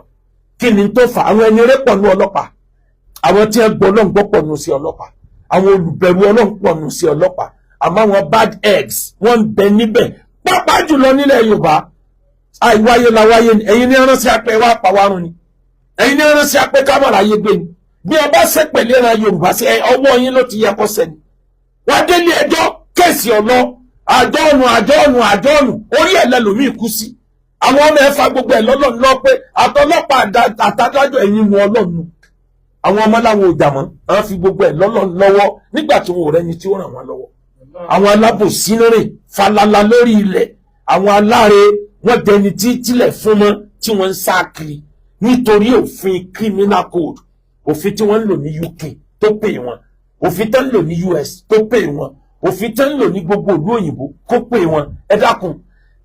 Kí ni tó fà àwọn ẹni rẹ̀ pọ̀ nù ọlọ́pàá àwọn tí ẹ gbọ́ Ọlọ́run gbọ́ pọ̀ nù sí ọlọ́pàá àwọn olùbẹ̀rù Ọlọ́run pọ̀ nù sí ọlọ́pàá àmọ́ àwọn bad eggs wọ́n ń bẹ níbẹ̀ pàápàá jùlọ nílẹ̀ Yorùbá àìwáyé la wáyé ni ẹ̀yin ní ránṣẹ́ apẹ́ wá pàwárùn ni ẹ̀yin ní ránṣẹ́ apẹ́ kámọ̀rà ayé gbé ni bí ọba ṣépè léra Yorùbá sí ọwọ́ yín ló ti yẹ kó sẹ́ni wá délé ẹjọ́ kéèsì ọ̀nà àjọ́ọ̀nù orí ẹ̀ lẹ́lòmíì kú sí àwọn ọmọ ẹ̀fà gbogbo ẹ̀ lọ́lọ́run lọ pé àtọlọ́pàá àtàdájọ́ ẹ̀yìn nu Ọlọ́run àwọn ọmọ láwọn ọjà mọ́ àwọn fi gbogbo ẹ̀ lọ́lọ́run lọ́wọ́ nígbà tí wọn ò rẹ́ni tí ó ràn wọ́n lọ́wọ́ àwọn alábòsí rìn falala lórí ilẹ̀ àwọn aláre wọ́n dẹni tí tilẹ̀ fún mọ́ tí wọ́n ń sá kiri nítorí òfin criminal code òfin tí wọ́n ń lò ní UK tó pè wọ́n òfin tó ń lò ní US tó pè wọ́n òfin tó ń lò ní gbogbo ìlú òyìnbó kó pè wọ́n ẹ dákun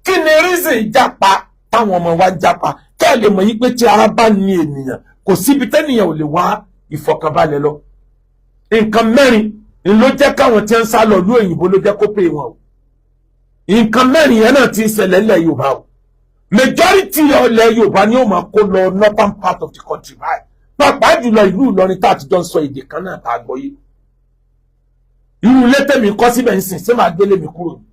kí ni reason jápa táwọn ọmọ wa jápa kẹ́ ẹ lè mọ̀ yí pé tí ara bá ní ènìyàn kò síbi tẹ́nìyàn ò lè wá ìfọ̀kànbalẹ̀ lọ nǹkan mẹ́rin ló jẹ́ káwọn tí ń sá lọ ìlú òyìnbó ló jẹ́ kó pè wọ́n o nǹkan mẹ́rin yẹn náà ti ń ṣẹlẹ̀ ńlẹ̀ Yorùbá o majority ilẹ̀ Yorùbá ni ó máa kó lọ northern part of the country báyìí pàápàá jùlọ ìlú Ìlọrin tá a ti jọ ń sọ èdè kan náà tá a gbọ́ yìí irú ilé tẹ̀mí kọ́ síbẹ̀ ń sìn ṣé máa gbélé mi kúrò ní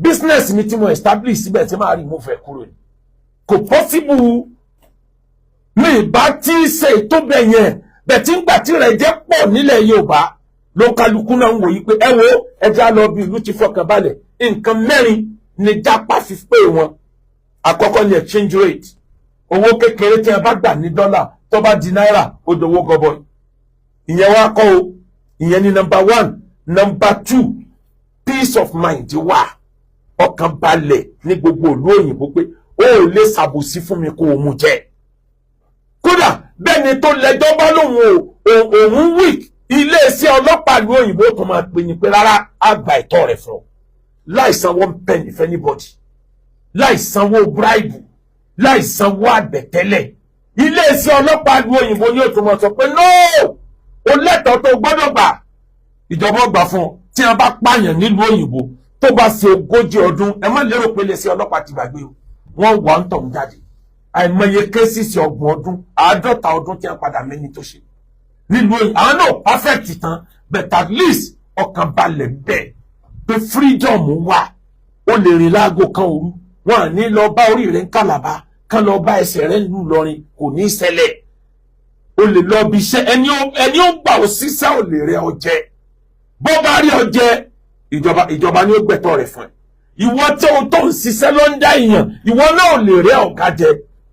business mi tí mo establish síbẹ̀ ṣé máa remove ẹ̀ kúrò ní kò possible mi bá tí ṣe tó bẹ̀ yẹn bẹ̀ tí ń gbà tí rẹ̀ jẹ́ pọ̀ nílẹ̀ Yorùbá ló kálukú náà ń wò yí pé ẹ wo ẹja lọ bí ìlú ti fọkàn balẹ̀ nǹkan mẹ́rin ni jápá fi pé wọn. Àkọ́kọ́ ni exchange rate, owó kékeré tí a bá gbà ní dọ́là tó bá di náírà ó dowó gọbọi. Ìyẹn wá kọ́ o, ìyẹn ni number one. Number two, peace of mind wà, ọkàn balẹ̀ ní gbogbo ìlú òyìnbó pé ó ò lè ṣàbòsí fún mi kó o mú jẹ. Kódà bẹ́ẹ̀ni tó lẹ́jọ́ bá lóun òun weak, iléeṣẹ́ ọlọ́pàá ìlú òyìnbó tó máa pè ní pé rárá á gba ẹ̀tọ́ rẹ̀ fún ọ láì sanwó penny for anybody, láì sanwó bribe, láì sanwó àbẹ̀tẹ́lẹ̀. Iléeṣẹ́ ọlọ́pàá ìlú òyìnbó ni ó tún máa sọ pé no, o lẹ́tọ̀ọ́ tó gbọ́dọ̀ gbà, ìjọba gbà fún ọ. Tí a bá pààyàn nílùú òyìnbó tó bá ṣe 40 ọdún, ẹ má lérò pé iléeṣẹ́ ọlọ́pàá ti gbàgbé o, wọ́n wà ń tọ̀ ń jáde. Àìmọye kéésìsì 30 ọdún 50 ọdún tí a padà mẹ́ni tó ṣe nílùú òyìnbó. Àwọn náà perfect tán, but at least ọkàn balẹ̀ bẹ́ẹ̀ pé freedom wà. O lè rìn láago kan òru, wọn à ní lọ bá orí rẹ̀ ń Kàlàbá kán lọ bá ẹsẹ̀ rẹ̀ ń lù lọrin, kò ní ṣẹlẹ̀. O lè lọ bí iṣẹ́, ẹni ó gbà ó sísá ò lè rẹ ọ jẹ. Bó bá rí ọ jẹ, ìjọba ni ó gbẹ̀tọ́ rẹ̀ fún ẹ. Ìwọ tí o tó ń ṣiṣẹ́ ló ń dá èèyàn, ìwọ náà ò lè rẹ ọ̀gá jẹ,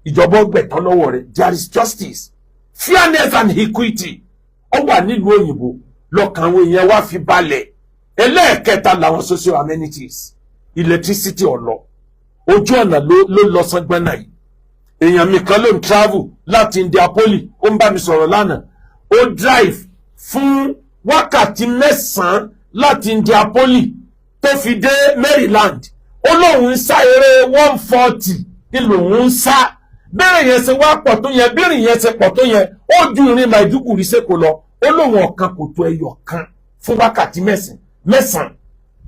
ìjọba ó gbẹ̀tọ́ lọ́wọ́ rẹ̀. There is justice, fairness and equity. Ó wà nílùú òyìnbó lọ́kàn àwọn èèyàn wá fi balẹ̀. Ẹlẹ́ẹ̀kẹta làwọn social amenities, electricity ọ̀lọ́, ojú ọ̀nà ló lọ sangbọ́nà yìí. Èèyàn mi kan ló ń travel láti Indianapolis, ó ń bá mi sọ̀rọ̀ lánàá, ó drive fún wákàtí 9 láti Indianapolis tó fi dé Maryland. Ó lóun ń sá eré 140 ní lòun ń sá. Bẹ́ẹ̀rẹ̀ yẹn ṣe wá pọ̀ tó yẹn, bẹ́ẹ̀rẹ̀ yẹn ṣe pọ̀ tó yẹn, ó ju ìrìn Maiduguri ṣèkó lọ. Ó lóun ọ̀kan kò tó ẹyọ kan fún wákàtí 9.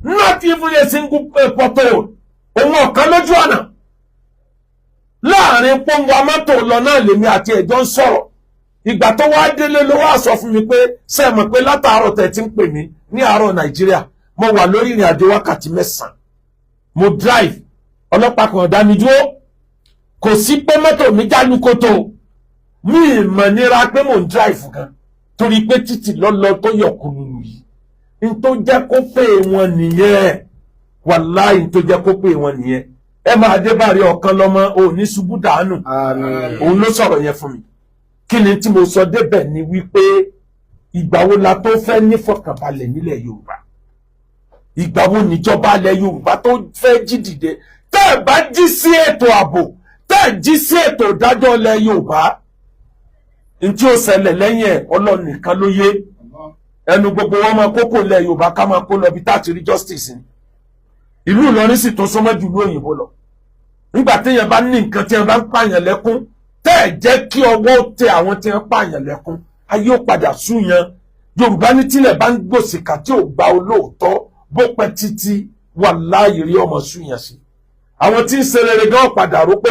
Not even a single pothole. Òun ọ̀kan lójú ọ̀nà. Láàrin pọ́ngbà mọ́tò lọ náà lèmi àti ẹ̀jọ́ ń sọ̀rọ̀. Ìgbà tó wá délé ló wá sọ fún mi pé ṣé mọ̀ pé látàárọ̀ tẹ̀ tí ń pè mí ní àárọ̀ Nàìjíríà mo wà lórí ìrìn àjò wákàtí 9. Mo drive, ọlọ́pàá kan dá mi dúró. Kò sí pé mọ́tò mi jálu kótó. Mi ìmọ̀ nira pé mò ń drive gan torí pé títì lọ́lọ́ tó yọ kùnùnù yìí. N tó jẹ́ kó pé wọn nìyẹn, wàláhì n tó jẹ́ kó pé wọn nìyẹn. Ẹ máa dé bàrí ọ̀kan lọ́mọ ò ní ṣubú dànù. Òun ló sọ̀rọ̀ yẹn fún mi. Kí ni tí mo sọ débẹ̀ ni wípé ìgbà wo la tó fẹ́ ní fọkànbalẹ̀ nílẹ̀ Yorùbá? Ìgbà wo níjọba ilẹ̀ Yorùbá tó fẹ́ jí dìde? Tẹ́ ẹ̀ bá jí sí ètò ààbò, tẹ́ ẹ̀ jí sí ètò ìdájọ́ ilẹ̀ Yorùbá, n tí ó ṣẹlẹ̀ lẹ́yìn ẹ̀ Ọlọ́run nìkan ló yé. Ẹnu gbogbo wọn máa kókó ilẹ̀ Yorùbá ká máa kó lọ bí táàtì rí justice ni. Ìlú Ìlọrin sì tó súnmọ́ jù lú òyìnbó lọ. Nígbà téèyàn bá ní nǹkan tí wọ́n bá ń pààyàn lẹ́kún, tẹ́ ẹ̀ jẹ́ kí ọwọ́ tẹ àwọn tí wọ́n pààyàn lẹ́kún, ayé ó padà súyan. Yorùbá ní tílẹ̀ bá ń gbòsìkà tí ò gba olóòótọ́ bó pẹ́ títí wàláhì rí ọmọ súyan sí. Àwọn tí ń ṣe rere gan padà rò pé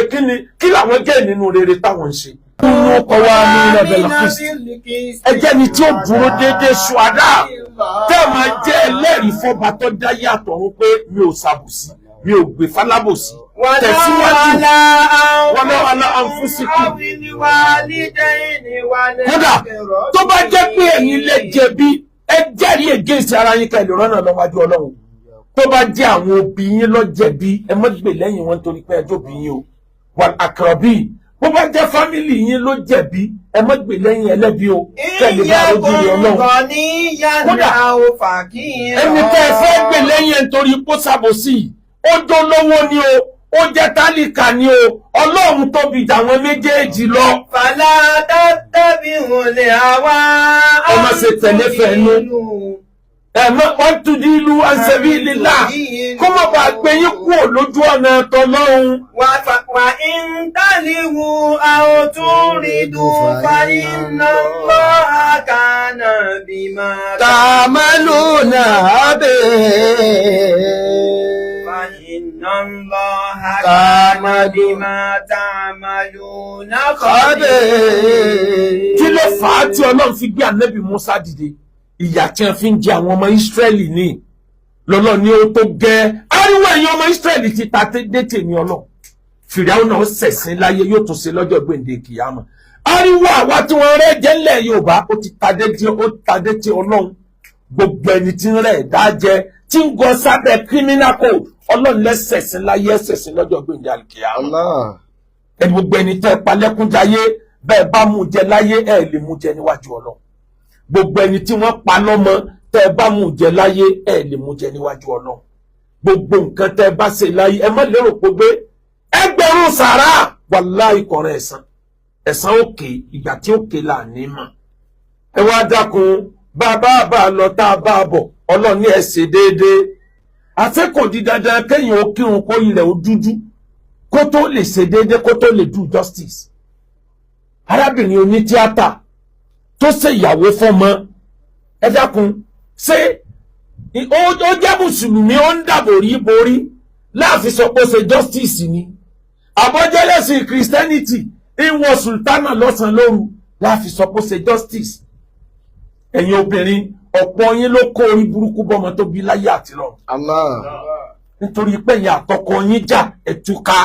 kí làwọn gẹ̀ nínú rere táwọn ń ṣe. Nínú ọkọ̀ wa ní Nàbẹ̀lá Kristi, ẹjẹ́ ni tí ó dúró déédéé ṣùádà, tẹ́ ẹ̀ máa jẹ́ ẹlẹ́rìí fọ́ba tó dá yàtọ̀ rún pé mi ò ṣàbòsí, mi ò gbé falábòsí. Tẹ̀síwájú wọn náà wà náà àǹfùsìkù. Kódà tó bá jẹ́ pé ẹ̀yin lè jẹ̀bi, ẹ jẹ́rìí against ara yín kẹ́ lè rọ́nà lọ́wájú Ọlọ́run. Tó bá jẹ́ àwọn òbí yín ló jẹ̀bi, ẹ má gbè lẹ́yìn wọn torí pé ẹjọ́ òbí yín o. Wal akrabi, bó bá jẹ́ fámìlì yín ló jẹ̀bi, ẹ má gbè lẹ́yìn ẹlẹ́bi o. Kẹ́lẹ́ bá rojú rí Ọlọ́run. Kódà ẹni tẹ́ ẹ fẹ́ gbè lẹ́yìn ẹ̀ nítorí pó ṣàbòsí, ó dolówó ni o, ó jẹ́ tálíkà ni o, Ọlọ́run tóbi jà wọn méjèèjì lọ. Fàlà tàbí wọlé àwa. Ó má ṣe tẹ̀lé fẹ́nu. Wọ́n tún di ìlú sabilillah kó má bàa gbé yín kúrò lójú ọ̀nà tọlọ́run. Wà ń tàlíwù àwọn tó rí dùn fàyínà lọ́ha kánà bímá ta'maluna abẹ́. Fàyínà lọ́ha kánà bímá ta'maluna khabir. Kí ló fà á tí Ọlọ́run fi gbé Ànábì Mùsá dìde? Ìyà tí wọ́n fi ń jẹ àwọn ọmọ Ísírẹ́lì ní lọ́lọ́ ni ó tó gẹ́ ariwo ẹ̀yin ọmọ Ísírẹ́lì ti ta dé tèmi Ọlọ́run. Fìràwọ̀ náà ṣẹ̀sìn láyé yóò tún ṣe lọ́jọ́ gbèǹde kìyàmọ̀. Ariwo àwa tí wọ́n rẹ́ jẹ́ ńlẹ̀ Yorùbá ó ti tadé tí Ọlọ́run. Gbogbo ẹni tí ń rẹ̀ ẹ̀dá jẹ tí ń gọ sábẹ́ criminal code Ọlọ́run lẹ́sẹ̀sìn láyé ẹ̀sẹ̀sìn lọ́jọ́ gbèǹde kìyàmọ̀. Ẹni gbogbo ẹni tẹ́ palẹ́kúnjayé bẹ́ẹ̀ bá mú jẹ láyé ẹ̀ lè mú jẹ níwájú Ọlọ́run. Gbogbo ẹni tí wọ́n pa lọ́mọ tẹ́ bá mú jẹ láyé ẹ̀ lè mú jẹ níwájú Ọlọ́run. Gbogbo nǹkan tẹ́ bá ṣe láyé ẹ má lérò pé gbé ẹgbẹ̀rún sàrà wàláhì kọ̀rọ̀ ẹ̀san òkè ìgbà tí òkè là ní mọ̀. Ẹ wá dákun bá lọ tá a bá bọ̀ Ọlọ́run ní ẹ ṣe déédéé. Àṣé kò di dandan kéèyàn ó kírun kó ilẹ̀ ó dúdú kó tó lè ṣe déédéé kó tó lè do justice. Arábìnrin oní tíátà tó ṣe ìyàwó fọ́mọ ẹ dákun ṣé ó jẹ́ mùsùlùmí ó ń dàbò rí borí láàfin sọ pé ó ṣe justice ni àbọ̀jẹ́lẹ̀sìn Christianity ìwọ̀n sultana lọ́sàn-án lóru láàfin sọ pé ó ṣe justice. Ẹ̀yin obìnrin ọ̀pọ̀ yín ló kó orí burúkú bọ́mọ tó bí láyé àti lọ. Nítorí pé ẹ̀yin àtọkọ yín jà ẹ túká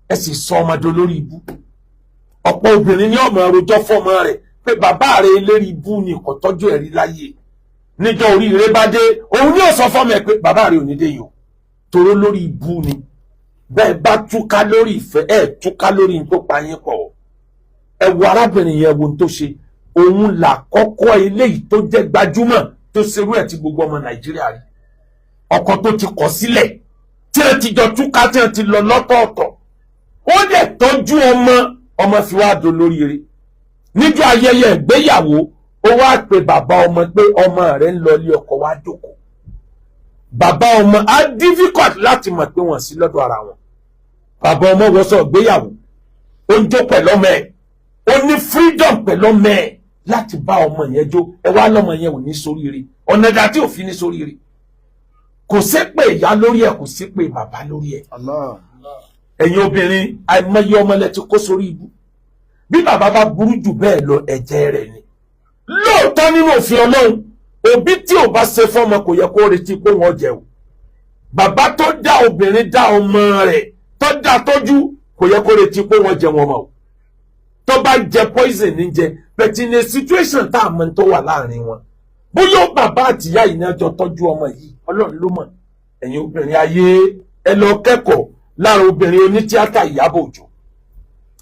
ẹ sì sọ ọmọdé lórí ibú. Ọ̀pọ̀ obìnrin ní ọmọ àròjọ fọmọ rẹ̀ pé bàbá rẹ̀ eléri ibú ni kò tọ́jú ẹ̀rí láyé. Níjọ́ oríire bá dé òun ní ọ̀sán fọmọ ẹ̀ pé bàbá rẹ̀ ò ní dé yìí o toró lórí ibú ni. Bẹ́ẹ̀ bá túká lórí ìfẹ́ ẹ̀ túká lórí ní tó pa yín pọ̀. Ẹ wo arábìnrin yẹn wo ohun tó ṣe òun là kọ́kọ́ eléyìí tó jẹ́ gbajúmọ̀ tó ṣerú ẹ̀ tí gbogbo ọmọ Nàìjíríà rí. Ọkọ tó ti kọ̀ sílẹ̀ tí ẹ ti jọ túká tí ẹ ti lọ lọ́tọ̀ọ̀tọ̀ ó dẹ̀ tọ́jú ọmọ fi wá dolóríire. Níjọ́ ayẹyẹ ìgbéyàwó ó wá pe bàbá ọmọ pé ọmọ rẹ̀ ń lọ ilé ọkọ wá jókòó. Bàbá ọmọ á difficult láti mọ̀ pé wọ́n sí lọ́dọ̀ ara wọn. Bàbá ọmọ wọṣọ ìgbéyàwó ó ń jó pẹ̀lú ọmọ ẹ̀ ó ní freedom pẹ̀lú ọmọ ẹ̀ láti bá ọmọ yẹn jó. Ẹ wá lọ́mọ yẹn ò ní sóríire ọ̀nà ìdá tí ò fi ní sóríire. Kò sí pé ìyá lórí ẹ̀ kò sí pé bàbá lórí ẹ̀. Ẹ̀yin obìnrin àìmọye ọmọ lẹ ti kó sórí ibú. Bí bàbá bá burú jù bẹ́ẹ̀ lọ ẹ̀jẹ̀ rẹ̀ ni. Lóòótọ́ nínú òfin Ọlọ́run òbí tí ò bá ṣe fọ́mọ kò yẹ kó retí pé wọ́n jẹ o. Bàbá tó dá obìnrin dá ọmọ rẹ̀ tó dá tọ́jú kò yẹ kó retí pé wọ́n jẹ wọn mọ́ o. Tó bá jẹ poison ní jẹ but in a situation tá a mọ̀ tó wà láàrin wọn. Bóyá bàbá àtìyá yìí náà jọ tọ́jú ọmọ yìí Ọlọ́run ló mọ̀. Ẹ̀yin obìnrin ayé ẹ lọ kẹ́kọ̀ọ́ lára obìnrin onítíátà Ìyábọ̀ Òjó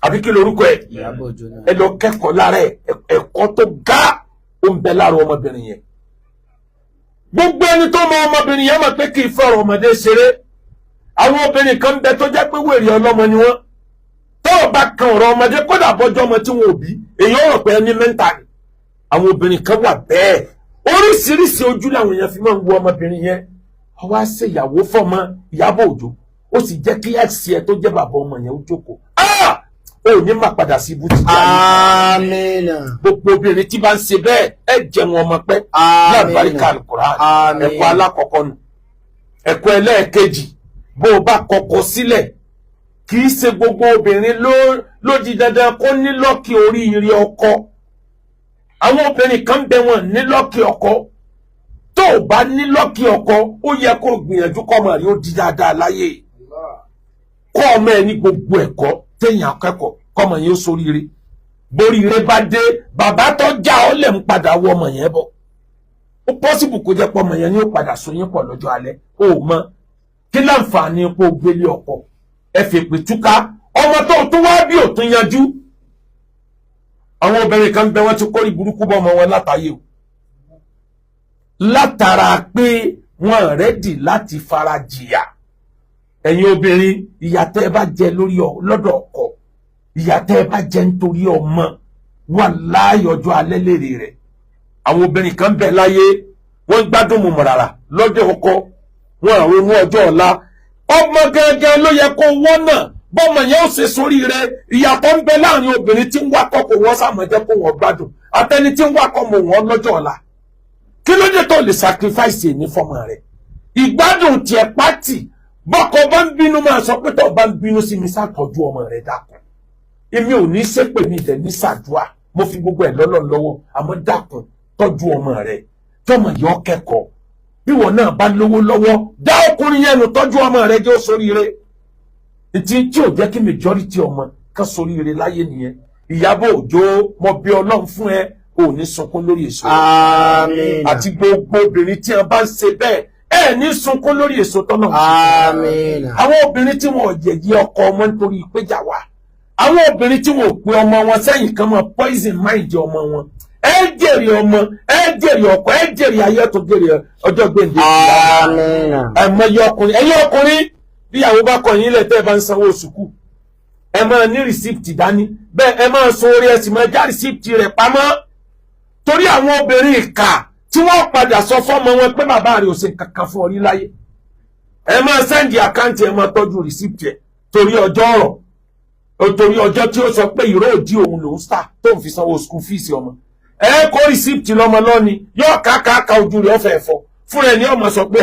àbí kí lorúkọ ẹ̀ ẹ lọ kẹ́kọ̀ọ́ lára ẹ̀kọ́ tó ga ó ń bẹ lára ọmọbìnrin yẹn. Gbogbo ẹni tó mọ ọmọbìnrin yẹn mọ̀ pé kì í fọ̀rọ̀ ọmọdé ṣeré. Àwọn obìnrin kan ń bẹ tó jẹ́ pé wèrè ọlọ́mọ ni wọ́n. Tó o bá kan ọ̀rọ̀ ọmọdé kódà bọ́jọ́ ọmọ tí wọn ò bí èyí ó rò pé ẹni mẹ́ta ni. Àwọn obìnrin kan wà bẹ́ẹ̀ oríṣiríṣi ojú làwọn èèyàn fi máa ń wo ọmọbìnrin yẹn. Ọwọ́ á ṣe ìyàwó fọ́mọ Ìyábọ̀ Òjó ó sì jẹ́ kí ẹ̀sì ẹ tó jẹ́ bàbá ọmọ yẹn ó jókòó. Ó ní má padà sí ibú ti jẹ́ àmín. Gbogbo obìnrin tí bá ń ṣe bẹ́ẹ̀ ẹ jẹun ọmọ pẹ́ ní àbáríkà Al-Qur'an. Ẹ̀kọ́ alákọ̀ọ́kọ́ nù. Ẹ̀kọ́ ẹlẹ́ẹ̀kejì bó o bá kọ́kọ́ sílẹ̀ kì í ṣe gbogbo obìnrin ló di dandan kó ní lọ́ọ̀kì oríire ọkọ. Àwọn obìnrin kan bẹ wọn ní lọ́ọ̀kì ọkọ. Tó o bá ní lọ́ọ̀kì ọkọ ó yẹ kó gbìyànjú kọ́mọ rí ó di dáadáa láyé. Kọ́ ọmọ ẹ ní gbogbo ẹ̀kọ́ téèyàn akẹ́kọ̀ọ́ kọ́mọ yẹn ó soríire. Boríire bá dé bàbá tó já ọ lẹ̀ ń padà wọ ọmọ yẹn bọ̀. Ó pọ́sibù kó jẹ́ pé ọmọ yẹn ní ó padà sóyún pọ̀ lọ́jọ́ alẹ́. Ó mọ kí láǹfààní kó gbélé ọkọ ẹ fèpè túká ọmọ tó tún wá bí ò tún yanjú. Àwọn obìnrin kan bẹ wọn ti kórìí burúkú bọ́ ọmọ wọn látàyè o. Látara pé wọn rẹ́dì láti fara jìyà. Ẹ̀yin obìnrin ìyà tẹ́ ẹ bá jẹ lọ́dọ̀ ọkọ ìyà tẹ́ ẹ bá jẹ nítorí ọmọ wàláhì ọjọ́ alẹ́ lèrè rẹ̀. Àwọn obìnrin kan bẹ láyé wọ́n gbádùn mọ̀mọ́ràrà lọ́dọ̀ ọkọ wọn ronú ọjọ́ ọ̀la. Ọmọ gẹ́gẹ́ ló yẹ kó wọ́n náà bọ́mọ yẹn ó ṣe sórí rẹ̀. Ìyàtọ̀ ń bẹ láàrin obìnrin tí ń wákọ̀ kó wọ́n sàmọ́jẹ́ kó wọ́n gbádùn àtẹni tí ń wákọ̀ mọ̀ wọ́n lọ́jọ́ ọ̀la. Kí ló dé tó lè sacrifice ní fọ́mọ rẹ̀? Ìgbádùn tiẹ̀ pátì bọ́kọ bá ń bínú máa sọ pé tó bá ń bínú sí mi ṣàtọ́jú ọmọ rẹ̀ dákun. Èmi ò ní ṣépè mi dẹ̀ ní ṣàdúà mo fi gbogbo ẹ̀ lọ́lọ́run lọ́wọ́ àmọ́ dákun tọ́jú ọmọ rẹ̀ tọ́mọ yọ kẹ́kọ̀ọ́. Bí wọn náà bá lówó lọ́wọ́ dá ọkùnrin yẹn nù tọ́jú ọmọ rẹ̀ jẹ́ ó soríire. tí ò jẹ́ kí majority ọmọ kan soríire láyé nìyẹn. Ìyábọ̀ Òjó mo bí Ọlọ́run fún ẹ ò ní sunkún lórí èso. Àmín. Àti gbogbo obìnrin tí wọ́n bá ń ṣe bẹ́ẹ̀ ẹ ní sunkún lórí èso tọ́nà. Àmín. Àwọn obìnrin tí wọn ò jẹ̀jẹ̀ ọkọ ọmọ nítorí ìpéjà wa, àwọn obìnrin tí wọn ò pe ọmọ wọn sẹ́yìn kan mọ́ poison mind ọmọ wọn, ẹ jèrè ọmọ, ẹ jèrè ọkọ, ẹ jèrè ayé tó jèrè ọjọ́ gbèǹde. Àmín. Àìmọye ọkùnrin, ẹ̀yin ọkùnrin bí ìyàwó bá kọ yín lẹ̀ tẹ́ ẹ bá ń sanwó sùkú, ẹ máa ní rìsíptì dání, bẹ́ẹ̀ ẹ máa san orí ẹ sì máa já rìsíptì rẹ̀ pamọ́. Torí àwọn obìnrin ìkà tí wọ́n padà sọ fọ́mọ wọn pé bàbá rẹ̀ ò ṣe kankan fún orí láyé, ẹ máa sẹ́ndì àkáǹtì, ẹ máa tọ́jú rìsíptì ẹ̀ torí ọjọ́ ọ̀rọ̀, torí ọjọ́ tí ó sọ pé ìró òdì òun lòún sà tó ń fi sanwó school fees ọmọ. Ẹ kó rìsíptì lọ́mọ lọ́ni yóò káàkáà ojú rẹ̀ ọ̀fẹ́ ẹ̀fọ́ fúnra ẹni ọmọ sọ pé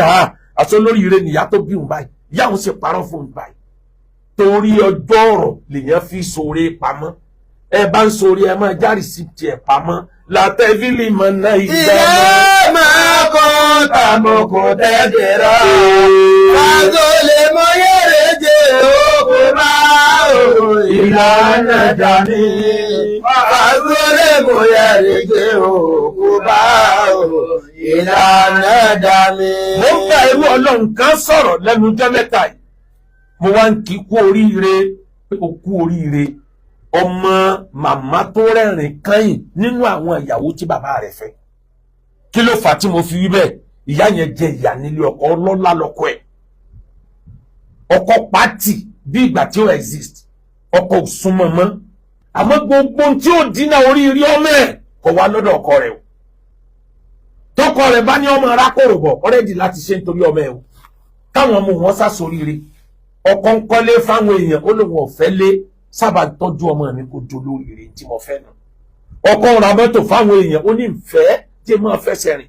àṣọ lórí ire nìyá tó bí òun báyìí, ìyá òun ṣe parọ́ fún òun báyìí. Torí ọjọ́ ọ̀rọ̀ lèèyàn fi sóore pamọ́. Ẹ bá ń sóore ẹ máa já rìsíptì ẹ̀ pamọ́. Látẹ́fílì mọ̀ náà Ìyá máa kọ́ tàmọ̀kọ̀ tẹ́tẹ̀rọ. Kájọ lè mọ yẹ́rẹ̀ jẹ́ òkú máa ò ìlànà dání. Kájọ lè mọ yẹ́rẹ̀ jẹ́ òkú máa ò ìlànà dání. Mo ń bá irú Ọlọ́run kan sọ̀rọ̀ lẹ́nu ọjọ́ mẹ́ta yìí. Mo wá ń kí kú oríire pé o kú oríire. Ọmọ màmá tó rẹ́rìn kẹ́yìn nínú àwọn ìyàwó tí bàbá rẹ̀ fẹ́. Kí ló fà tí mo fi wí bẹ́ẹ̀? Ìyá yẹn jẹ ìyà nílé ọkọ, ọlọ́lá lọ́kọ ẹ̀. Ọkọ pàtì bí ìgbà tí ó exist. Ọkọ ò súnmọ́ mọ́. Àmọ́ gbogbo tí ó dínà oríire ọmọ ẹ̀ kò wá lọ́dọ̀ ọkọ rẹ̀ o. Tọkọ rẹ̀ bá ní ọmọ arákòrò bọ̀ ọ̀rẹ́dì láti ṣe nítorí ọmọ ẹ̀ o. Káwọn ọmọ wọn sá soríire. Ọkọ ń kọ́lé fáwọn èèyàn ó lóun ọ̀fẹ́ lé sábà tọ́jú ọmọ mi kó do lóríire tí mo fẹ́ nù. Ọkọ ń ra mọ́tò fáwọn èèyàn ó ní ìfẹ́ tí máa fẹsẹ̀ rìn.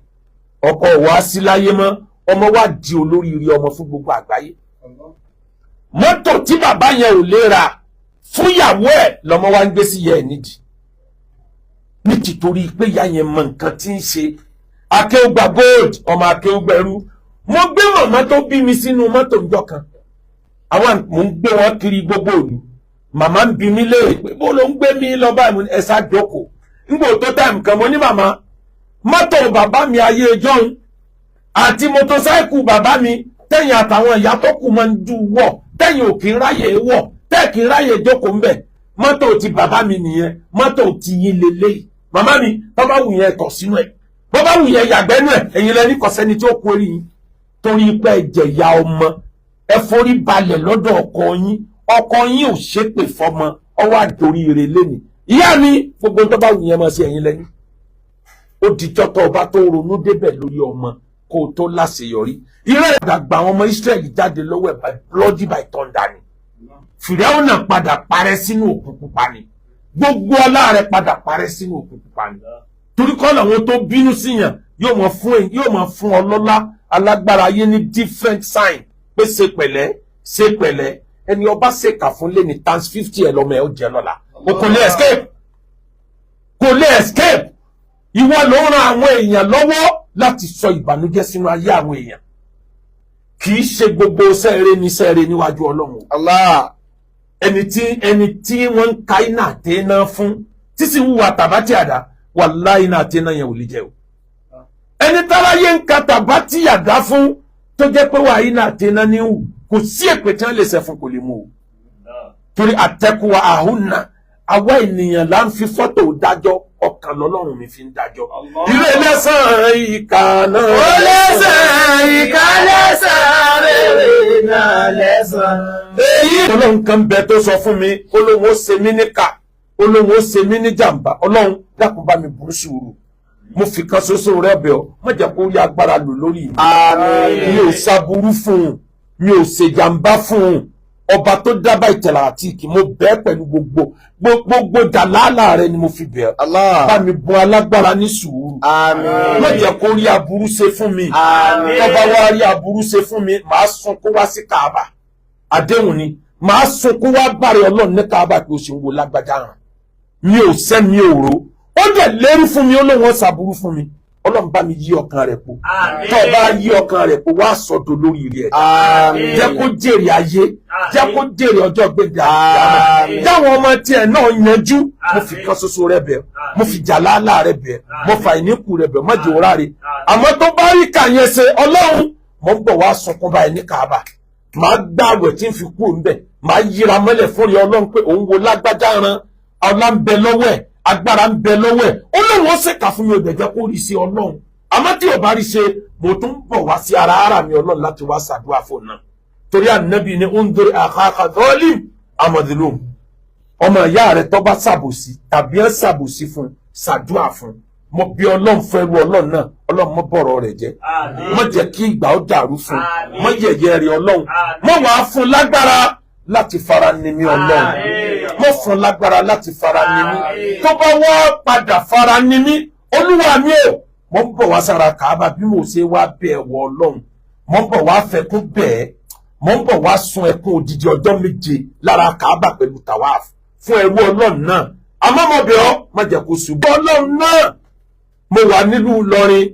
Ọkọ wá sí láyé mọ́, ọmọ wa di olóríire ọmọ fún gbogbo àgbáyé. Mọ́tò tí bàbá yẹn ò lè ra fún ìyàwó ẹ̀ lọ́mọ wa ń gbé sí yẹ ẹ̀ nídìí. Nítorí pé ìyá yẹn mọ nǹkan tí ń ṣe. Akéwùgbà gold ọmọ akéwùgbẹ̀rú. Mo gbé màmá tó bí mi sínú mọ́tò ńjọ́ kan. Àwọn mò ń gbé wọn kiri gbogbo òlu. Màmá ń bi mí léèrè pé bó ló ń gbé mi lọ báyìí ẹ ṣá jókòó. Nígbà tó táìmù kan mo ní màmá mọ́tò bàbá mi ayé ẹjọ́un àti mọ́tòsáìkù bàbá mi tẹ̀yìn àtàwọn ìyá tó kù máa ń ju wọ̀ tẹ̀yìn ò kì í ráyè wọ̀ tẹ̀ kì í ráyè jókòó ńbẹ̀. Mọ́tò ti bàbá mi nìyẹn, mọ́tò ti yín lélẹ́yìí. Màmá mi tó bá wù yẹn tọ̀ sínú ẹ̀, bó bá wù yẹn yàgbẹ́nu ẹ̀, ẹ̀yin lẹ́ni kọ̀sẹ́ni tí ó kú orí yín. Torí pé ẹ̀jẹ̀ ìyá ọmọ ẹ forí balẹ̀ lọ́dọ̀ ọkọ yín ò ṣépè fọmọ ọwọ́ àdórí ire lẹ́nu. Ìyá mi gbogbo tó bá wù yẹn máa ṣe ẹ̀yin lẹ́ni. Ó dijọ́ tó ọba tó ronú débẹ̀ lórí ọmọ kó o tó láṣeyọrí. Ìrẹ́ ìdàgbà àwọn ọmọ Ísírẹ́lì jáde lọ́wọ́ ẹ̀ by bloody by thunder ni. Fìrẹ́wọ̀nà padà parẹ́ sínú òkun pupa ni. Gbogbo ọlá rẹ̀ padà parẹ́ sínú òkun pupa ni. Torí kọ́ làwọn tó bínú síyàn yóò máa fún ọlọ́lá alágbára ayé ní different sign pé ṣe pẹ̀lẹ́ ẹni ọba ṣèkà fún lé ní times 50 ẹ̀ lọ́mọ ẹ̀ ó jẹ́ lọ́la. O kò lè escape. Ìwọ ló ń ran àwọn èèyàn lọ́wọ́ láti sọ ìbànújẹ́ sínú ayé àwọn èèyàn. Kì í ṣe gbogbo sẹ́ẹ̀rẹ́ ní sẹ́ẹ̀rẹ́ níwájú Ọlọ́run. Allah. Ẹni tí wọ́n ń ka iná àtẹ́ná fún tí sì wúwa tàbátì àdá wàláhì iná àtẹ́ná yẹn ò lè jẹ́ o. Ẹni táráyé ń ka tàbátì àdá fún tó jẹ́ pé wà iná àtẹ́ná ní wù kò sí èpè tí wọ́n lè ṣe fún kò lè mú o. Torí àtẹ́kùwà àhúnà àwa ènìyàn là ń fi fọ́tò dájọ́ ọkàn lọ́lọ́run mi fi ń dájọ́. Ilé lẹ́sàn ìkà náà. Ó lẹ́sàn ìkà lẹ́sàn rere náà lẹ́sàn. Ọlọ́run kan bẹ tó sọ fún mi Ọlọ́run ó ṣe mí níkà Ọlọ́run ó ṣe mí ní jàǹbá Ọlọ́run dákun bá mi burú sùúrù. Mo fi kan ṣoṣo rẹ bẹ̀ ọ́ má jẹ́ kó rí agbára lò lórí mi. Àmín. Mi ò ṣàbúrú fún un, mi ò ṣèjàǹbá fún un. Ọba tó dábàá ìtẹ̀lá àti ìkì mo bẹ́ẹ̀ pẹ̀lú gbogbo dàlálà rẹ ni mo fi bẹ̀ ọ́. Allah. Bá mi bùn alágbára ní sùúrù. Àmín. Má jẹ́ kó rí aburú ṣe fún mi. Àmín. Tó bá wá rí aburú ṣe fún mi màá sunkún wá sí Kaaba. Àdéhùn ni màá sunkún wá bàrẹ̀ Ọlọ́run ní Kaaba pé o ṣe ń wo lágbájá hàn. Mi ò sẹ́ mi ò rò. Ó dẹ̀ lérí fún mi ó lóun ó ṣàbúrú fún mi. Ọlọ́run bá mi yí ọkàn rẹ̀ po tó bá yí ọkàn rẹ̀ po wá sọ̀dọ̀ lórí rẹ̀ jẹ́ kó jèrè ayé jẹ́ kó jèrè ọjọ́ gbẹ̀dẹ̀ àti jáwọn ọmọ tiẹ̀ náà yanjú mo fi kan ṣoṣo rẹ̀ bẹ̀ mo fi jàlálà rẹ̀ bẹ̀ mo fa ìníkù rẹ̀ bẹ̀ má jẹ́ òrà rẹ̀ àmọ́ tó bá rí kà yẹn ṣe Ọlọ́run mo ń bọ̀ wá sunkún báyìí ní Kaaba màá gbààwẹ̀ tí ń fi kú ńbẹ̀ màá yíra mọ́lẹ̀ fún rí Ọlọ́run pé òun wo lágbájá ran ọlá ń bẹ lọ́wọ́ ẹ̀ agbára ń bẹ lọ́wọ́ ẹ̀ Ọlọ́run ó ṣèkà fún mi ò dẹ̀ jẹ́ kó rí sí Ọlọ́run àmọ́ tí ò bá rí ṣe mo tún bọ̀ wá sí ara mi Ọlọ́run láti wá ṣàdúrà fún náà torí ànábì ní undur akhaka zalim amadlum ọmọ ìyá rẹ̀ tó bá ṣàbòsí tàbí ẹ̀ ṣàbòsí fún ṣàdúrà fún mo bí Ọlọ́run fẹ́ ru Ọlọ́run náà Ọlọ́run mọ́ bọ̀rọ̀ rẹ̀ jẹ́ mọ́ jẹ́ kí ìgbà ó dàrú fún mọ́ yẹ̀yẹ́ rẹ̀ Ọlọ́run mọ́ wàá fún lágbára láti fara ni mí Ọlọ́run mọ́ fún lágbára láti fara ni mí tó bá wá padà fara ni mí Olúwa mi ò mo ń bọ̀ wá sára Kaaba bí mo ṣe wá bẹ̀ wọ Ọlọ́run mo ń bọ̀ wá fẹkún bẹ́ẹ̀ mo ń bọ̀ wá sun ẹkún odidi ọjọ́ 7 lára Kaaba pẹ̀lú tawaf fún ẹrú Ọlọ́run náà àmọ́ mo bẹ̀ ọ́ má jẹ́ kó ṣubú Ọlọ́run náà mo wà nílùú Ìlọrin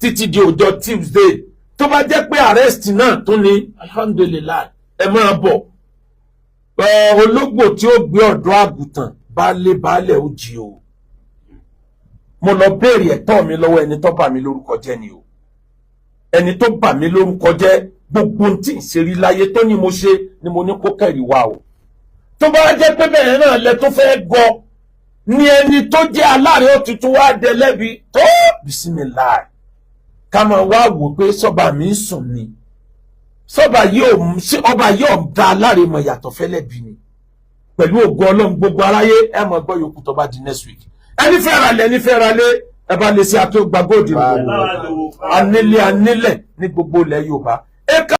títí di ọjọ́ Tuesday tó bá jẹ́ pé arrest náà tún ní alhamdulillah ẹ máa bọ̀ ológbò tí ó gbé ọ̀dọ́ àgùntàn baálé ó jí o mo lọ béèrè ẹ̀tọ́ mi lọ́wọ́ ẹni tó bà mí lórúkọ jẹ́ ni o ẹni tó bà mí lórúkọ jẹ́ gbogbo tí ń ṣe rí láyé tó ní mo ṣe ni mo ní kó kẹ́rì wá o tó bá jẹ́ pé bẹ́ẹ̀ náà lẹ tó fẹ́ gọ ní ẹni tó jẹ́ aláàrẹ̀ òtútù wá dẹ lẹ́bi tó bismillah ká máa wá wò pé sọ́ba mi ń sùn ni ọba yóò da aláàrẹ̀ mọ̀ yàtọ̀ fẹ́lẹ́bi ni pẹ̀lú ògo Ọlọ́run gbogbo aráyé ẹ mọ̀ gbọ́ yòókù tó bá di next week ẹni fẹ́ ra lé ẹ bá lè ṣe àti ó gba góòdì ní gbogbo anílẹ̀ ní gbogbo ilẹ̀ Yorùbá